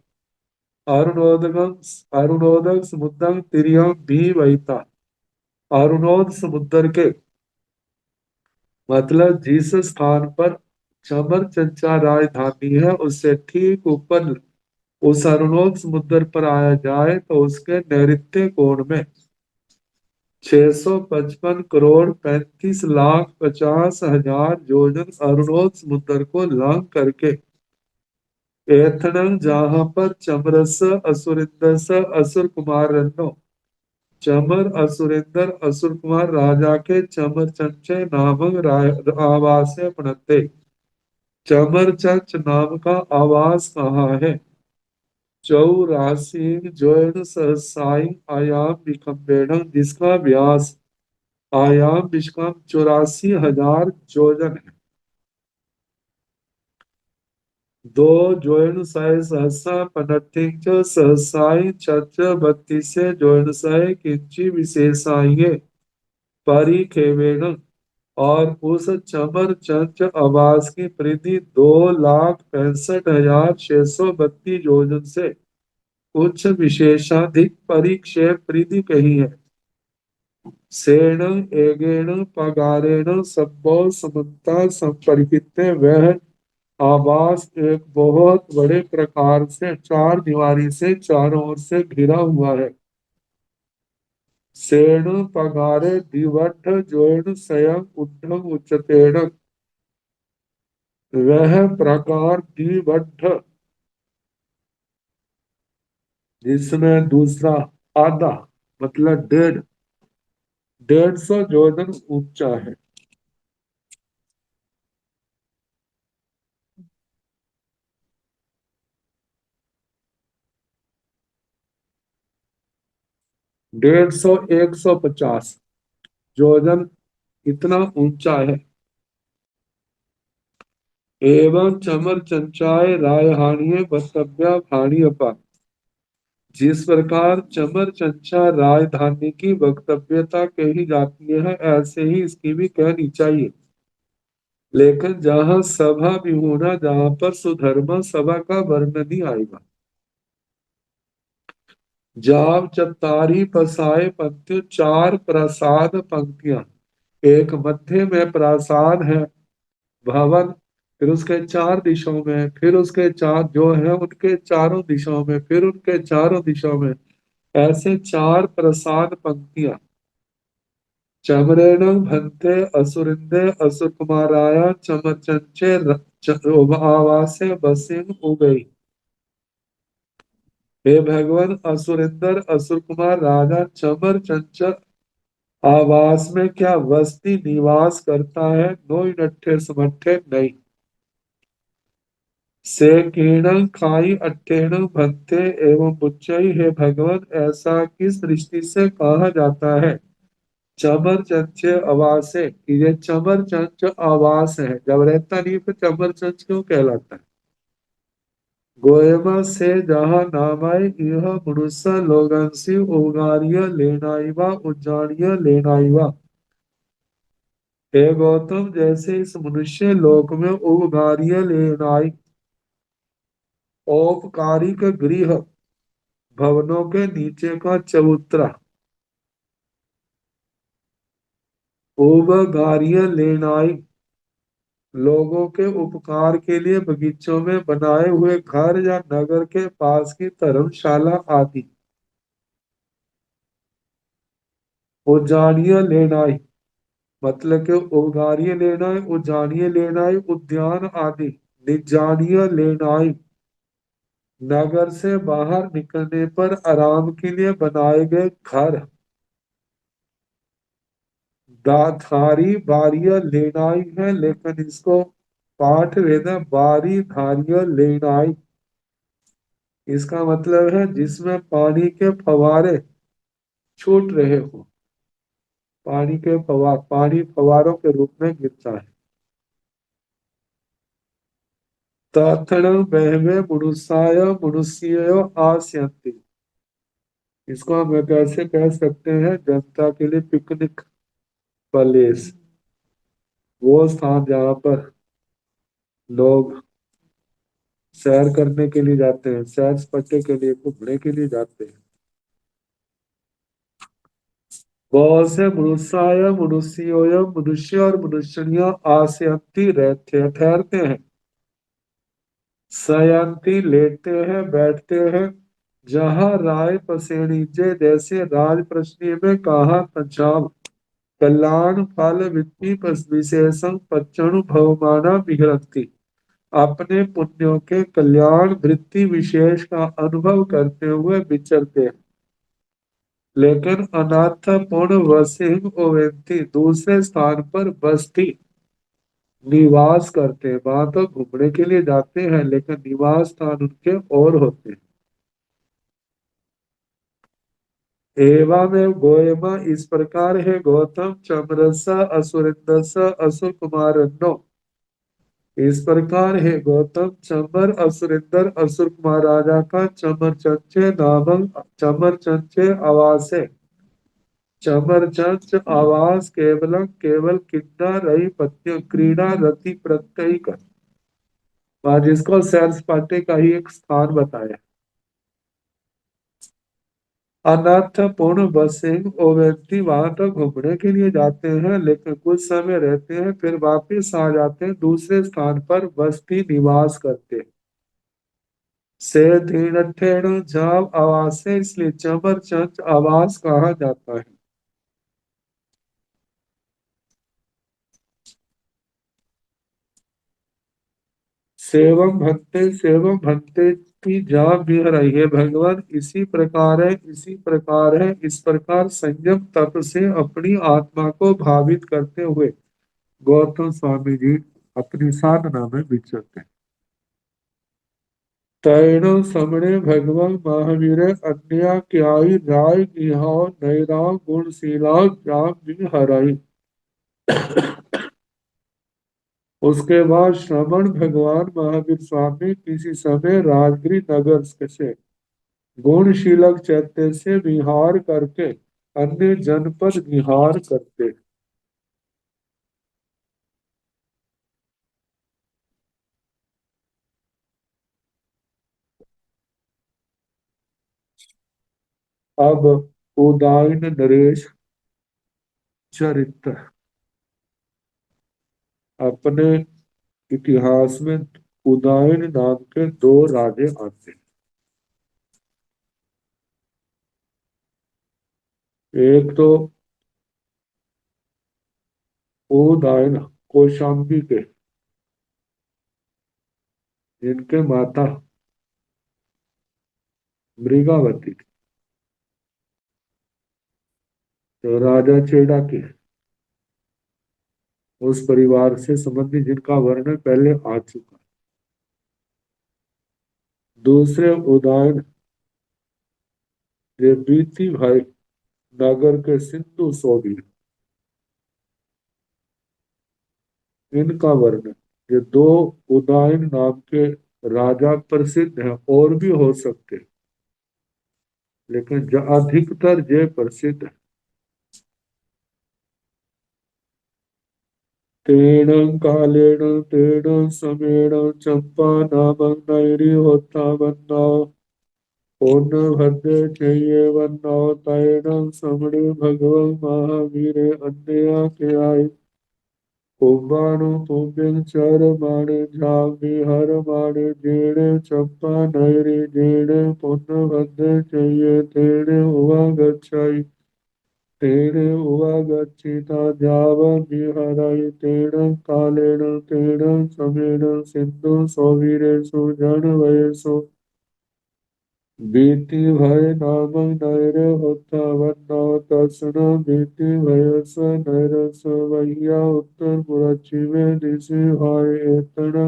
अरुणोदक समुद्र तिरियम भी वहीता। अरुणोद समुद्र के मतलब जिस स्थान पर चमर चंचा राजधानी है, उससे ठीक ऊपर उस अरुणोदय समुद्र पर आया जाए तो उसके नैऋत्य कोण में 655 करोड़ 35,50,000 योजन अरुणोदय समुद्र को लांग करके एथनम, जहां पर चमरस असुरिंदस असुर कुमार रन्नो, चमर असुरेंद्र असुर कुमार राजा के चमर चंचय नामक आवास है पनते। चमर चंच नाम का आवास कहाँ है? चौरासी जोन सहसाई आयाम विखम्बेड़म, जिसका व्यास आयाम विश्कम 84,000 जोजन है। दो जोन सय सहसा पनठिंच सहसाई चच बत्तीस जोन सय किंची विशेषाइये परिखेवेण, और उस चमर चंच आवास की परिधि 2,65,632 योजन से उच्च विशेषाधिक परिक्षेप परिधि कही है। सेण एगेण पगारेण सब्बो समन्ता संपर्कित, वह आवास एक बहुत बड़े प्रकार से चार दीवारी से चारों ओर से घिरा हुआ है। सेण पगारे दिवट जोड़ स्वयं उद्धम उच्चतेण, वह प्रकार दिवट जिसमें दूसरा आधा मतलब 150 जोजन ऊंचा है। डेढ़ सौ 150 जोजन इतना ऊंचा है। एवं चमर चंचाए रायहानिये वक्तव्य भाणी अपा, जिस प्रकार चमर चंचा राजधानी की वक्तव्यता कही जाती है, ऐसे ही इसकी भी कहनी चाहिए। लेकिन जहां सभा भी होना, जहां पर सुधर्मा सभा का वर्णन नहीं आएगा। जाव चतारी पसाए पंक्ति, चार प्रसाद पंक्तियां, एक मध्य में प्रासाद है भवन, फिर उसके चार दिशाओं में, फिर उसके चार जो है उनके चारों दिशाओं में, फिर उनके चारों दिशाओं में, ऐसे चार प्रसाद पंक्तियां। चमरेण भंते असुरिंदे असुर कुमाराया चमचंचे आवासे बसिन उगई। हे भगवान, असुरिंदर असुर कुमार राजा चमर चंचल आवास में क्या वस्ती निवास करता है? नो नट्ठे समट्ठे नहीं। से कीर्ण खाई अट्ठेण भंते एवं बुच्चई, हे भगवान, ऐसा किस दृष्टि से कहा जाता है चमर चंच आवास है कि ये चमर चंच आवास है? जब रहता नहीं तो चमर चंच क्यों कहलाता है? गोयमा से जहाँ नामाय यह मनुष्य लोगंसी उगारिय लेनाइवा उज्जानिय लेनाइवा। हे गौतम, जैसे इस मनुष्य लोक में उगारिय लेनाई औपकारिक गृह भवनों के नीचे का चबूतरा, उबगारिय लेनाई लोगों के उपकार के लिए बगीचों में बनाए हुए घर या नगर के पास की धर्मशाला आदि। उजानिया लेनाई मतलब कि उगारिय लेनाई, उजानिय लेनाई उद्यान आदि। निजानिय लेनाई नगर से बाहर निकलने पर आराम के लिए बनाए गए घर। दाधारी बारिय लेनाई है, लेकिन इसको पाठ वेद बारी धारिय लेनाई, इसका मतलब है जिसमें पानी के फवारे छूट रहे हो, पानी फवारों के रूप में गिरता है। तथण बहवे मनुष्याय मनुष्य आस्यन्ति, इसको हम कैसे कह सकते हैं? जनता के लिए पिकनिक प्लेस, वो स्थान जहाँ पर लोग सैर करने के लिए जाते हैं, सैर सपाटे के लिए, घूमने के लिए जाते हैं। बहुत से मनुष्याय मनुष्योय, मनुष्य और मनुष्यनिया आस्यन्ति रहते ठहरते हैं। शयंती लेटते हैं बैठते हैं। जहाँ राय पसेणी जे जैसे राज प्रश्न में कहा पंचाब कल्याण फल वित्ती विशेषण पच्चणु भवमाना विहरती। अपने पुण्यों के कल्याण वृत्ति विशेष का अनुभव करते हुए विचरते हैं। लेकिन अनाथ पूर्ण वसिंह ओवेंती दूसरे स्थान पर बस्ती निवास करते हैं। वहां तो घूमने के लिए जाते हैं लेकिन निवास स्थान उनके और होते हैं। एवं गोयमा इस प्रकार है गौतम चमरसा असुरिंदसा असुर कुमारन्नो। इस प्रकार है गौतम चमर असुरिंदर असुर कुमार राजा का चमर चंचे नामक चमर चंचे आवास है। चमर चंच आवास केवलम केवल किन्ना रही पत्य क्रीड़ा रति प्रत्यय कर। जिसको सैर सपाटे का ही एक स्थान बताया। अनाथ पूर्ण बसिंग ओवंती वहां तक घूमने के लिए जाते हैं लेकिन कुछ समय रहते हैं फिर वापस आ जाते हैं दूसरे स्थान पर बस्ती निवास करते हैं। से दीनठेण जाव आवास है इसलिए चमर चंच आवास कहा जाता है। सेवम भक्ते की जान भी रही है भगवान इसी प्रकार है इस प्रकार संयम तप से अपनी आत्मा को भावित करते हुए गौतम स्वामी जी अपनी साधना में विचरते हैं। तैण समणे भगवान महावीर अन्या क्याई राय निहाओ नैराव गुणशीला जाम भी हराई। उसके बाद श्रवण भगवान महावीर स्वामी किसी समय राजगिरी नगर से गुणशीलक चैत्य से विहार करके अन्य जनपद विहार करते। अब उदायन नरेश चरित्र अपने इतिहास में उदायन नाम के दो राजे आते हैं। एक तो उदायन कौशाम्बी के जिनके माता मृगावती थी। तो राजा चेड़ा के उस परिवार से संबंधित जिनका वर्णन पहले आ चुका। दूसरे उदाहरण ये बीती भाई नगर के सिंधु सौदी इनका वर्णन। ये दो उदायन नाम के राजा प्रसिद्ध हैं और भी हो सकते हैं लेकिन जो अधिकतर जे प्रसिद्ध है। तेण कालेण तेण समेण चंपा नामक नैरी होता बन्ना पूर्ण भद्र चाहिए वन्ना तैण समणे भगवं महावीरे अन्य के आय कुंभाणु पुण्य चर माणे झामी हर माणे जेणे चंपा नैरी जेणे पुण्य भद्र चाहिए तेणे हुआ गच्छाई तेणे हुआ गच्छिता जाव विहराई तेण कालेण तेण समेण सिंधु सौवीरेषु जन वयसु बीति भय नामक नैर होता वन्ना तत्सण बीति भयस नैरस वैया उत्तर पुरचिवे दिशि हाय एतण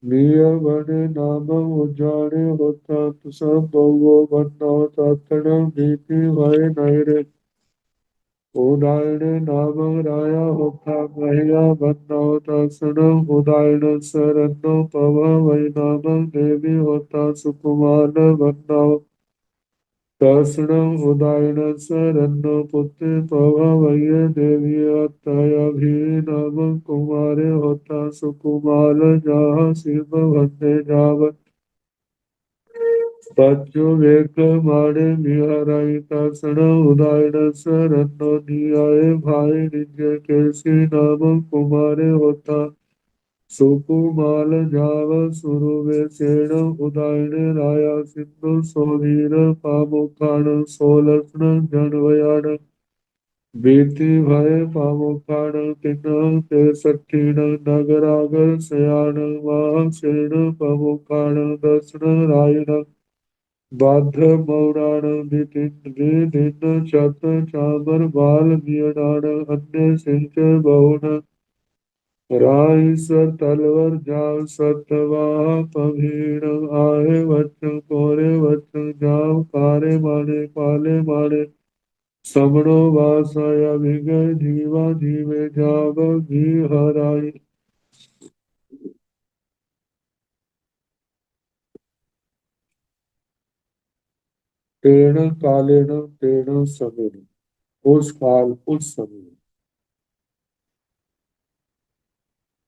निय वन नाम उजाणे होता सब बहु वन्ना तत्ण बीति भय नैर उदाहरण नामक राया होता महिया वन्ना तत्सण उदाहरण सरन्नो पव वै नामक देवी होता सुकुमार वन्ना दर्शनम उदायन सरन्न पुत्र पवय देवीयतयभिनव कुमारे होता सुकुमार जहाँ शिव भद्रे जावत बच्चो वेक मारे विहराई दर्शन उदायन सरन्न नियाय भाई निज केसी नाम कुमारे होता सुकुमाल जाव सुरुवे सेण उदायने राया सिंधु सोवीर पामुखाण सोलसन जनवयाण बीति भय पामुखाण किन्ह ते सखीण नगरागर सयाण महासेन पामुखाण दर्शन रायण बाध्य मौराण विदिन चत चामर बाल बियडाण अन्य सिंच बहुन राइसर तलवर जाव सतवाह पभीण आहे वचन कोरे वचन जाव कारे माने पाले माने समणो वासाया विगय जीवा जीवे जाव घी हराई तेण कालेण तेण समेण उस काल उस समय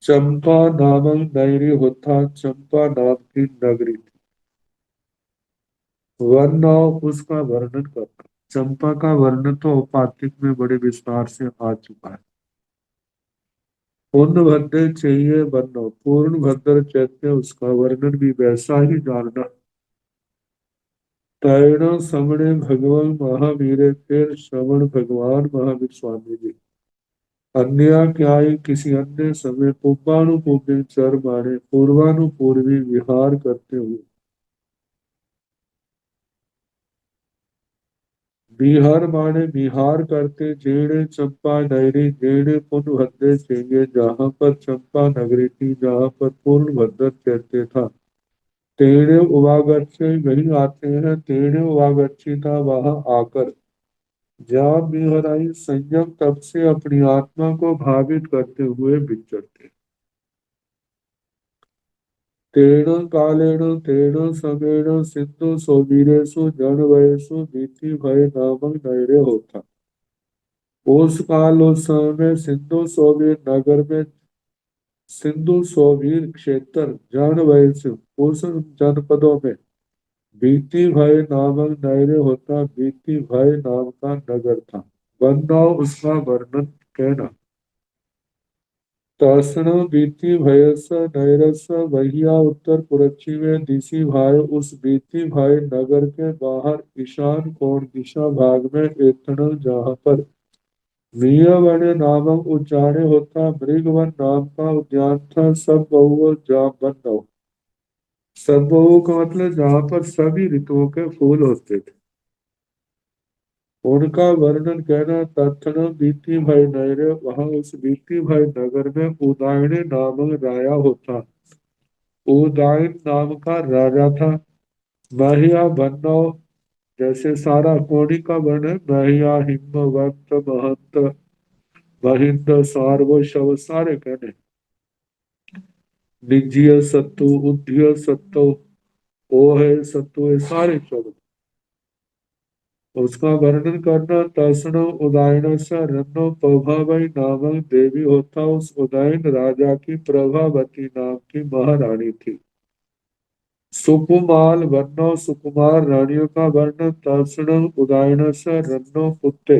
चंपा नामक नगरी होता चंपा नाम की नगरी थी वर्ण और उसका वर्णन करता चंपा का वर्णन तो औपातिक में बड़े विस्तार से आ चुका है पूर्ण भद्र चाहिए वर्ण पूर्ण भद्र चैत्य उसका वर्णन भी वैसा ही जानना तैण समणे भगवान महावीर फिर श्रवण भगवान महावीर स्वामी जी अन्य क्या ही किसी अन्य समय पूर्वानुपूर्वी चर माने पूर्वानुपूर्वी विहार करते हुए बिहार माने बिहार करते जेड़े चंपा नगरी जेड़े पुण्य भद्रे चाहिए जहाँ पर चंपा नगरी थी जहाँ पर पूर्ण भद्र कहते था तेड़े उवागच्छे वही आते हैं तेड़े उवागच्छी था वहां आकर जहाँ बिहराई संयम तब से अपनी आत्मा को भावित करते हुए विचरते तेण कालेण तेण समेण सिंधु सोबीरेषु जन वयसु बीति भय नामक नैरे होता उस काल उस समय सिंधु सोबीर नगर में सिंधु सोबीर क्षेत्र जन वयसु उस जनपदों में बीती भय नामक नैरे होता बीती भय नाम का नगर था वरना उसका वर्णन कहना तहसण बीती भयस नैरस वहिया उत्तर पुरच्छी में दिशी भाई उस बीती भाई नगर के बाहर ईशान कोण दिशा भाग में एथण जहाँ पर वीयवन नामक उच्चारण होता मृगवन नाम का उद्यान था सब बहु जा बन सब बहु का मतलब जहाँ पर सभी ऋतुओं के फूल होते थे उनका वर्णन कहना तत्ण बीती भाई नहरे वहां उस बीती भाई नगर में उदायण नामक राजा होता उदायन नाम का राजा था महिया बन्नो जैसे सारा कोणी का वर्ण है महिया हिमवंत महंत महिंद सार्व शव सारे कहने निज्य सत्तु उद्य सत्तु ओह सत्तु ये सारे चलो उसका वर्णन करना तसण उदायन से रन्नो प्रभावई नामक देवी होता उस उदयन राजा की प्रभावती नाम की महारानी थी सुकुमाल वर्णो सुकुमार रानियों का वर्णन तसण उदायन से रन्नो पुत्ते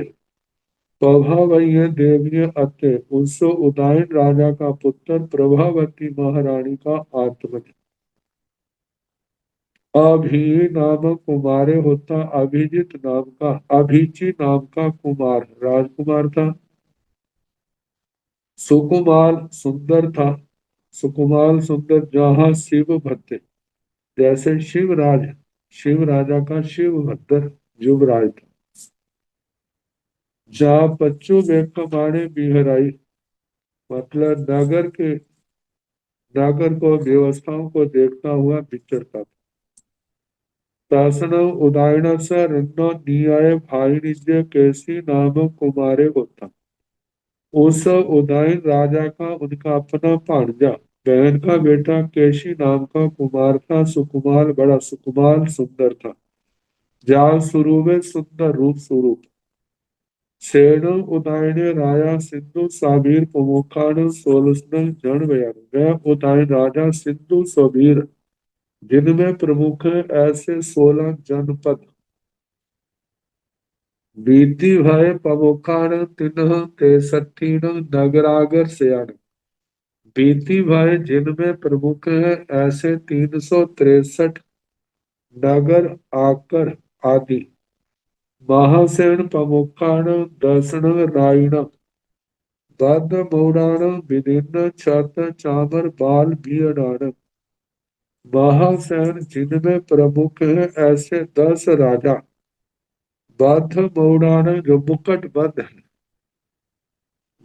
प्रभावई देवी अत्य उस उदयन राजा का पुत्र प्रभावती महारानी का आत्मज अभी नामक कुमारे होता अभिजीत नाम का अभिची नाम का कुमार राजकुमार था सुकुमार सुंदर था सुकुमार सुंदर जहाँ शिव भद्र जैसे शिवराज शिव राजा का शिव भद्र युवराज था जहाँ बच्चों में माने बिहराई मतलब नगर को व्यवस्थाओं को देखता हुआ विचरता था शासन उदाहरण से रन्नो न्याय भाई निज्य कैसी नाम कुमारे होता उस उदयन राजा का उनका अपना भांजा बहन का बेटा केशी नाम का कुमार था सुकुमार बड़ा सुकुमार सुंदर था जाल स्वरूप सुंदर रूप स्वरूप सेन उदयन राजा सिंधु साबीर प्रमुखान सोलसन जन बयान वह उदयन राजा सिंधु सबीर जिनमें प्रमुख है ऐसे 16 जनपद बीती भय प्रमुखान तिन्ह ते सठीन नगरागर सयान बीती भाई जिनमें प्रमुख है ऐसे 363 नगर आकर आदि महासेन प्रमुखाण दर्शन रायण बद्ध मौराण विदिन्न छत चामर बाल भीड़ाण महासेन जिनमें प्रमुख है ऐसे 10 राजा बद्ध मौराण जो मुकुटबद्ध है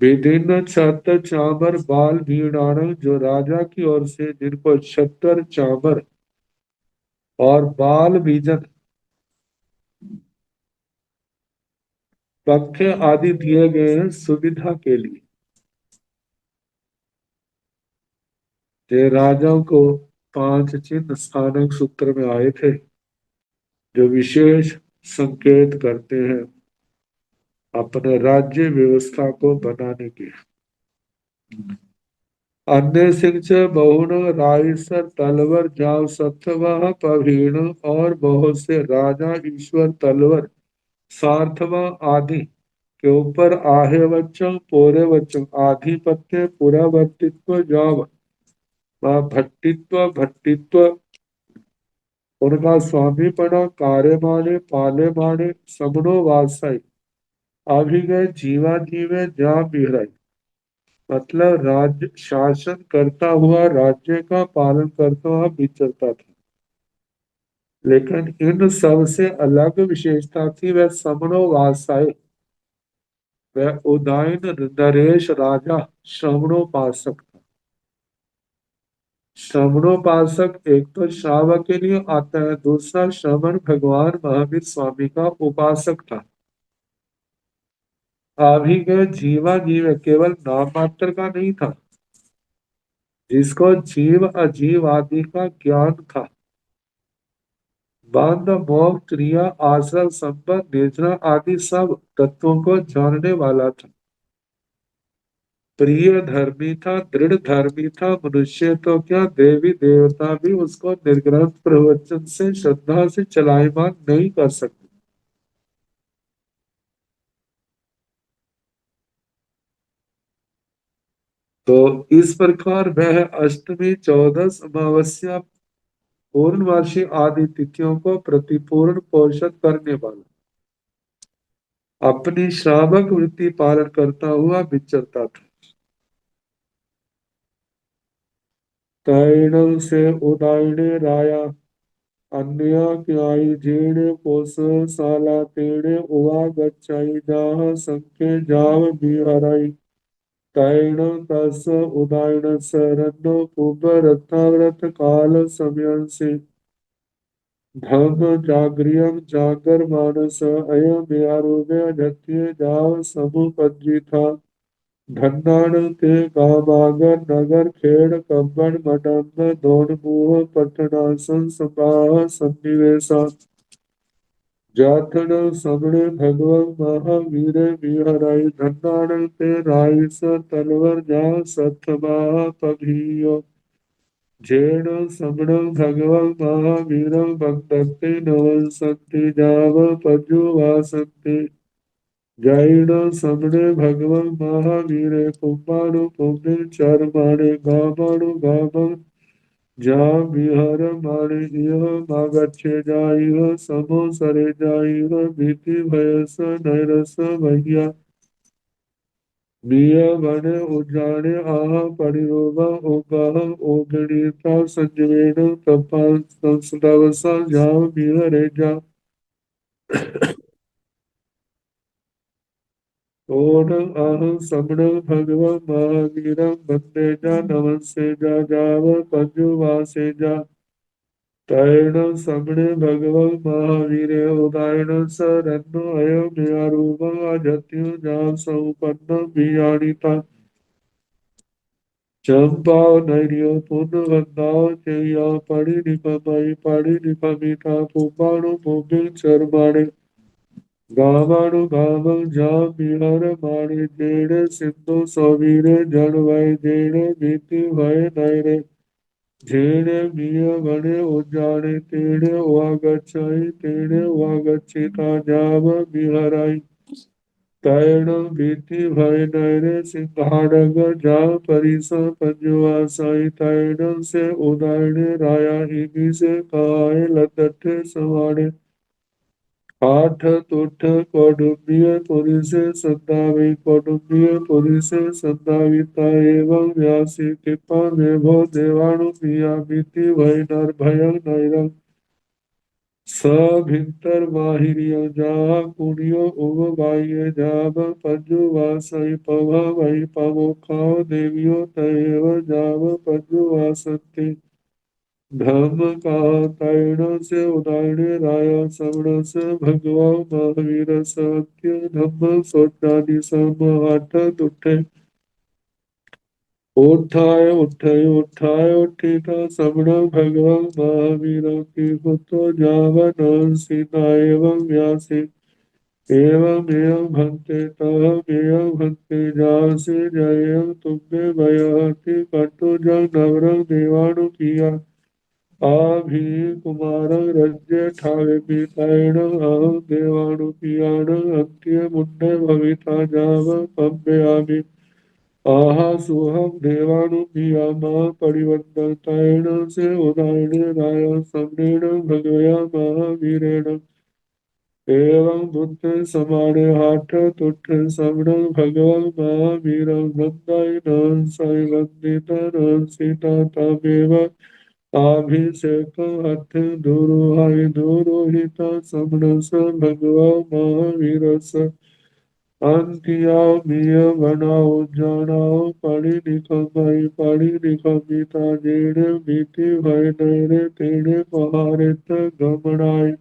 विदिन्न छत्र चामर बाल भीड़ाण जो राजा की ओर से जिनको छत्र चामर और बाल बीजन पंखे आदि दिए गए हैं सुविधा के लिए। ये राजाओं को 5 चिन्ह स्थानक सूत्र में आए थे जो विशेष संकेत करते हैं अपने राज्य व्यवस्था को बनाने के। अन्य सिंह बहुन रायसर तलवर जाव सत्वह पवीण और बहुत से राजा ईश्वर तलवर सार्थवा आदि के ऊपर आहे वचन पोरे वचन आधिपत्य पुरावर्तित्व जाव भट्टित्व भट्टित्व उनका स्वामीपना कार्य माने पाले माने समनो वासाई अभिगय जीवा जीवे जा बिहराई मतलब राज्य शासन करता हुआ राज्य का पालन करता हुआ विचरता था। लेकिन इन सब से अलग विशेषता थी वह समनो वासाई वह उदायन नरेश राजा श्रवणोपासक था। श्रवणोपासक एक तो श्रावक के लिए आता है दूसरा श्रवण भगवान महावीर स्वामी का उपासक था। अभिगय जीवा जीव केवल नाम मात्र का नहीं था जिसको जीव अजीव आदि का ज्ञान था। बंध मोह क्रिया आश्रय संबंध निर्जरा आदि सब तत्वों को जानने वाला था। प्रिय धर्मी था दृढ़ धर्मी था मनुष्य तो क्या देवी देवता भी उसको निर्ग्रंथ प्रवचन से श्रद्धा से चलायमान नहीं कर सकते। तो इस प्रकार वह अष्टमी 14 अमावस्या पूर्णवासी आदि तिथियों को प्रतिपूर्ण पोषण करने वाला अपनी श्रावक वृत्ति पालन करता हुआ विचरता था। तैण से उदायणे राया अन्य क्याई जेण पोस साला तेणे उवा गच्छाई जाह संके जाव बिहराई तैण तस उदायण सरनो पुब रथाव्रत काल समयंसे धम जागरियम जागर मानस अयम यारोगे जत्ये जाव समुपज्जी था धन्नान ते कामागर नगर खेड़ कब्बन मडम्ब दोन मुह पटनासन सपाह सन्निवेशा जाथन समणे भगवं महावीर बिहराई धन्नान ते राइस तलवर जा सतमाह पभियो जेण समणं भगवं महावीरं भक्तते नवंसन्ति जाव पज्जुवासन्ति जैन समणे भगवं महावीरे पुंबाणु पुंबिल चरमाणे गामाणु गामं जा विहर माणे इह मागच्छे जाइह समो सरे जाइह भीति भयस नैरस भैया मिय वन उजाणे आह परिरोगा ओगाह ओगणीता संजवेण तपा संसदवसा जाव विहरे जा ओण आह समण भगवं महावीरं वंदे जा नमस्से जा जाव पंजुवासे जा तैण समणे भगवं महावीरे उदायण सरन्नो अयो नियारूपं अजत्यो जाव समुपन्न बियाणिता चंपाव नैर्यो पुनवंदाव चेया पड़ी निपमई पड़ी निपमिता पुपाणु पुबिल चरमाणे गावाणु गावं जा बिहर माणे जेड़ सिंधु सवीरे जड़ वै जेड़ भीति भय नैरे जेड़े मिय वने उजाणे तेड़े वागच्छाई तेड़े वागच्छिता जाव बिहराई तैण भीति भय नैरे सिंहाड़ग जा परिस पंजुआ साई तैण से उदाहरण राया इमी से काय लतठ समाड़े आठ तुठ कौटुंबिय पुरुष संदावी कौटुंबिय पुरुष संदाविता एवं व्यासी कृपा में भो देवाणु पिया भीति भय नर भय नैरंग सभिंतर माहिरियो जा कुनियो उब बाह्य जाब पंजु वासई पव वही पवो खाओ देवियो तैव जाव पंजु वासंती धर्म का तारण से उदाहरण राय श्रवण से भगवा महावीर सत्य धम्म सोचादि सम आठ दुठे उठाए उठिता श्रवण भगवान महावीर की पुत्र जावन सीता एवं व्यासी एवं एवं भक्ते तह एवं भक्ति जासी जय तुम्हें भयहति कटु जग नवरंग देवाणु किया आभि कुमार रज्य ठावे पितायण अहं देवाणु पियाण अंत्य मुंडे भविता जाव पब्बे आमि आहा सुहम देवाणु पियामा परिवर्तन से उदाहरण राय सम्रेण भगवया महावीरेण एवं बुद्ध समाने हाथ तुठ श्रवण भगवान महावीर नंदाय साई वंदित सीता तमेव अभिषेक हथ दुरोहिता श्रवण स भगवान महावीर स अंतिया मिय बनाओ जानाओ पढ़ी लिखम गीता जेड़े बीती भय नैरे तेड़े पहाड़े गमनाय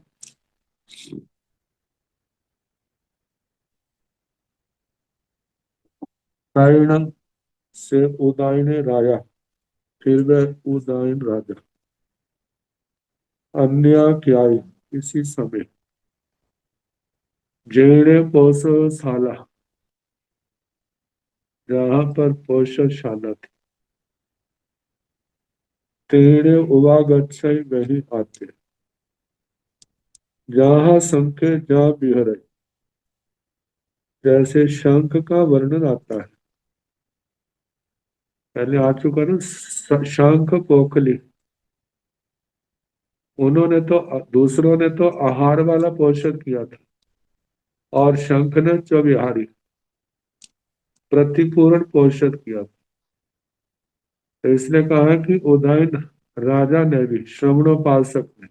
तारण से उदायन राया फिर वह उदायन राजा अन्य क्या इसी समय जेड़े पौषशाला जहाँ पर पौषशाला थी तेड़े उवागच्छय वही आते जहाँ शंखे जहाँ बिहरे जैसे शंख का वर्णन आता है पहले आ चुका ना शंख पोखली उन्होंने तो दूसरों ने तो आहार वाला पोषण किया था और शंख ने चौबिहारी प्रतिपूर्ण पोषण किया था तो इसने कहा कि उदयन राजा ने भी श्रवणोपासक ने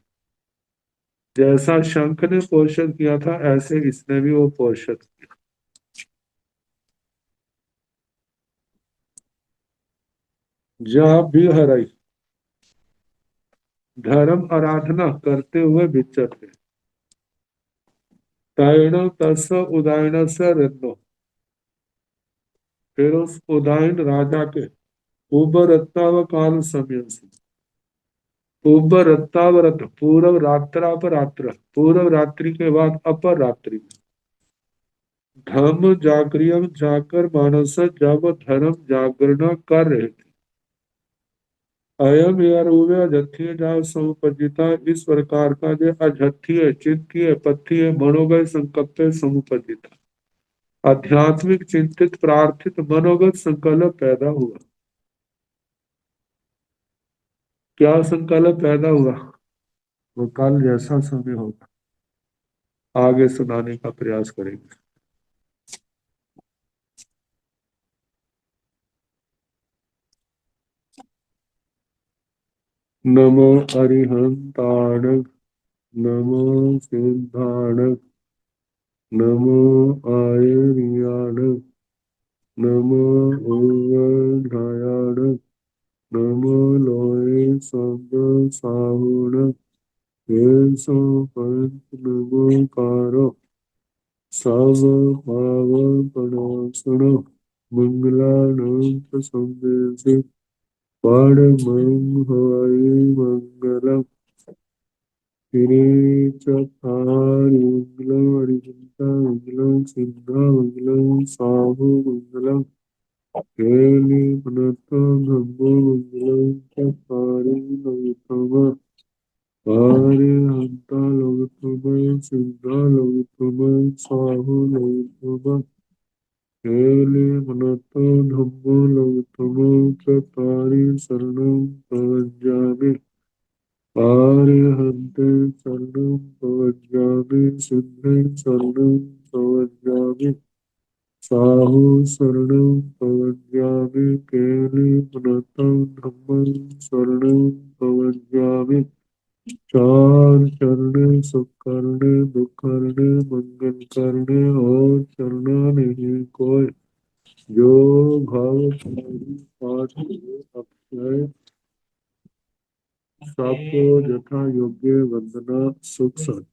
जैसा शंख ने पोषण किया था ऐसे इसने भी वो पोषण किया जहाँ भी हराई धर्म आराधना करते हुए विचरते तैण तस उदायन से रत्नो फिर उस उदायन राजा के उबर काल समय से उबर रत्तावरत पूर्व रात्रापरात्र पूर्व रात्रि के बाद अपर रात्रि धर्म जागरियम जाकर मानस जब धर्म जागरण कर रहे थे अयम यारूवे अजथ्य जा समुपजिता इस प्रकार का जो अजथ्य चित्तीय पथ्य मनोगत संकल्प समुपजिता आध्यात्मिक चिंतित प्रार्थित मनोगत संकल्प पैदा हुआ क्या संकल्प पैदा हुआ वो कल जैसा समय होगा आगे सुनाने का प्रयास करेंगे नमो अरिहंताण नमो सिद्धाण नमो आयर्याण नमो ओवधायाण नमो लोये संग साहुण सो पंच नमो कारो सब भाव प्रणासण मंगलानंत संदेश पाणमं हवाई मंगलम मंगलम अरिहंता मंगलम सिद्धा मंगलम साहु मंगलम केली मनतो नमो मंगलम चकारी नवितम अरिहंता लवितम सिद्धा लवितम साहु लवितम शरणं प्रवज्जामि सिद्धं शरणं प्रवज्जामि साहु शरणं प्रवज्जामि केलिपनतं धम्मं शरणं प्रवज्जामि चार चरणे सुख करने दुख करने मंगल करने और चरना नहीं कोई जो भाव पाठ अक्षय सबको यथा योग्य वंदना सुख सत।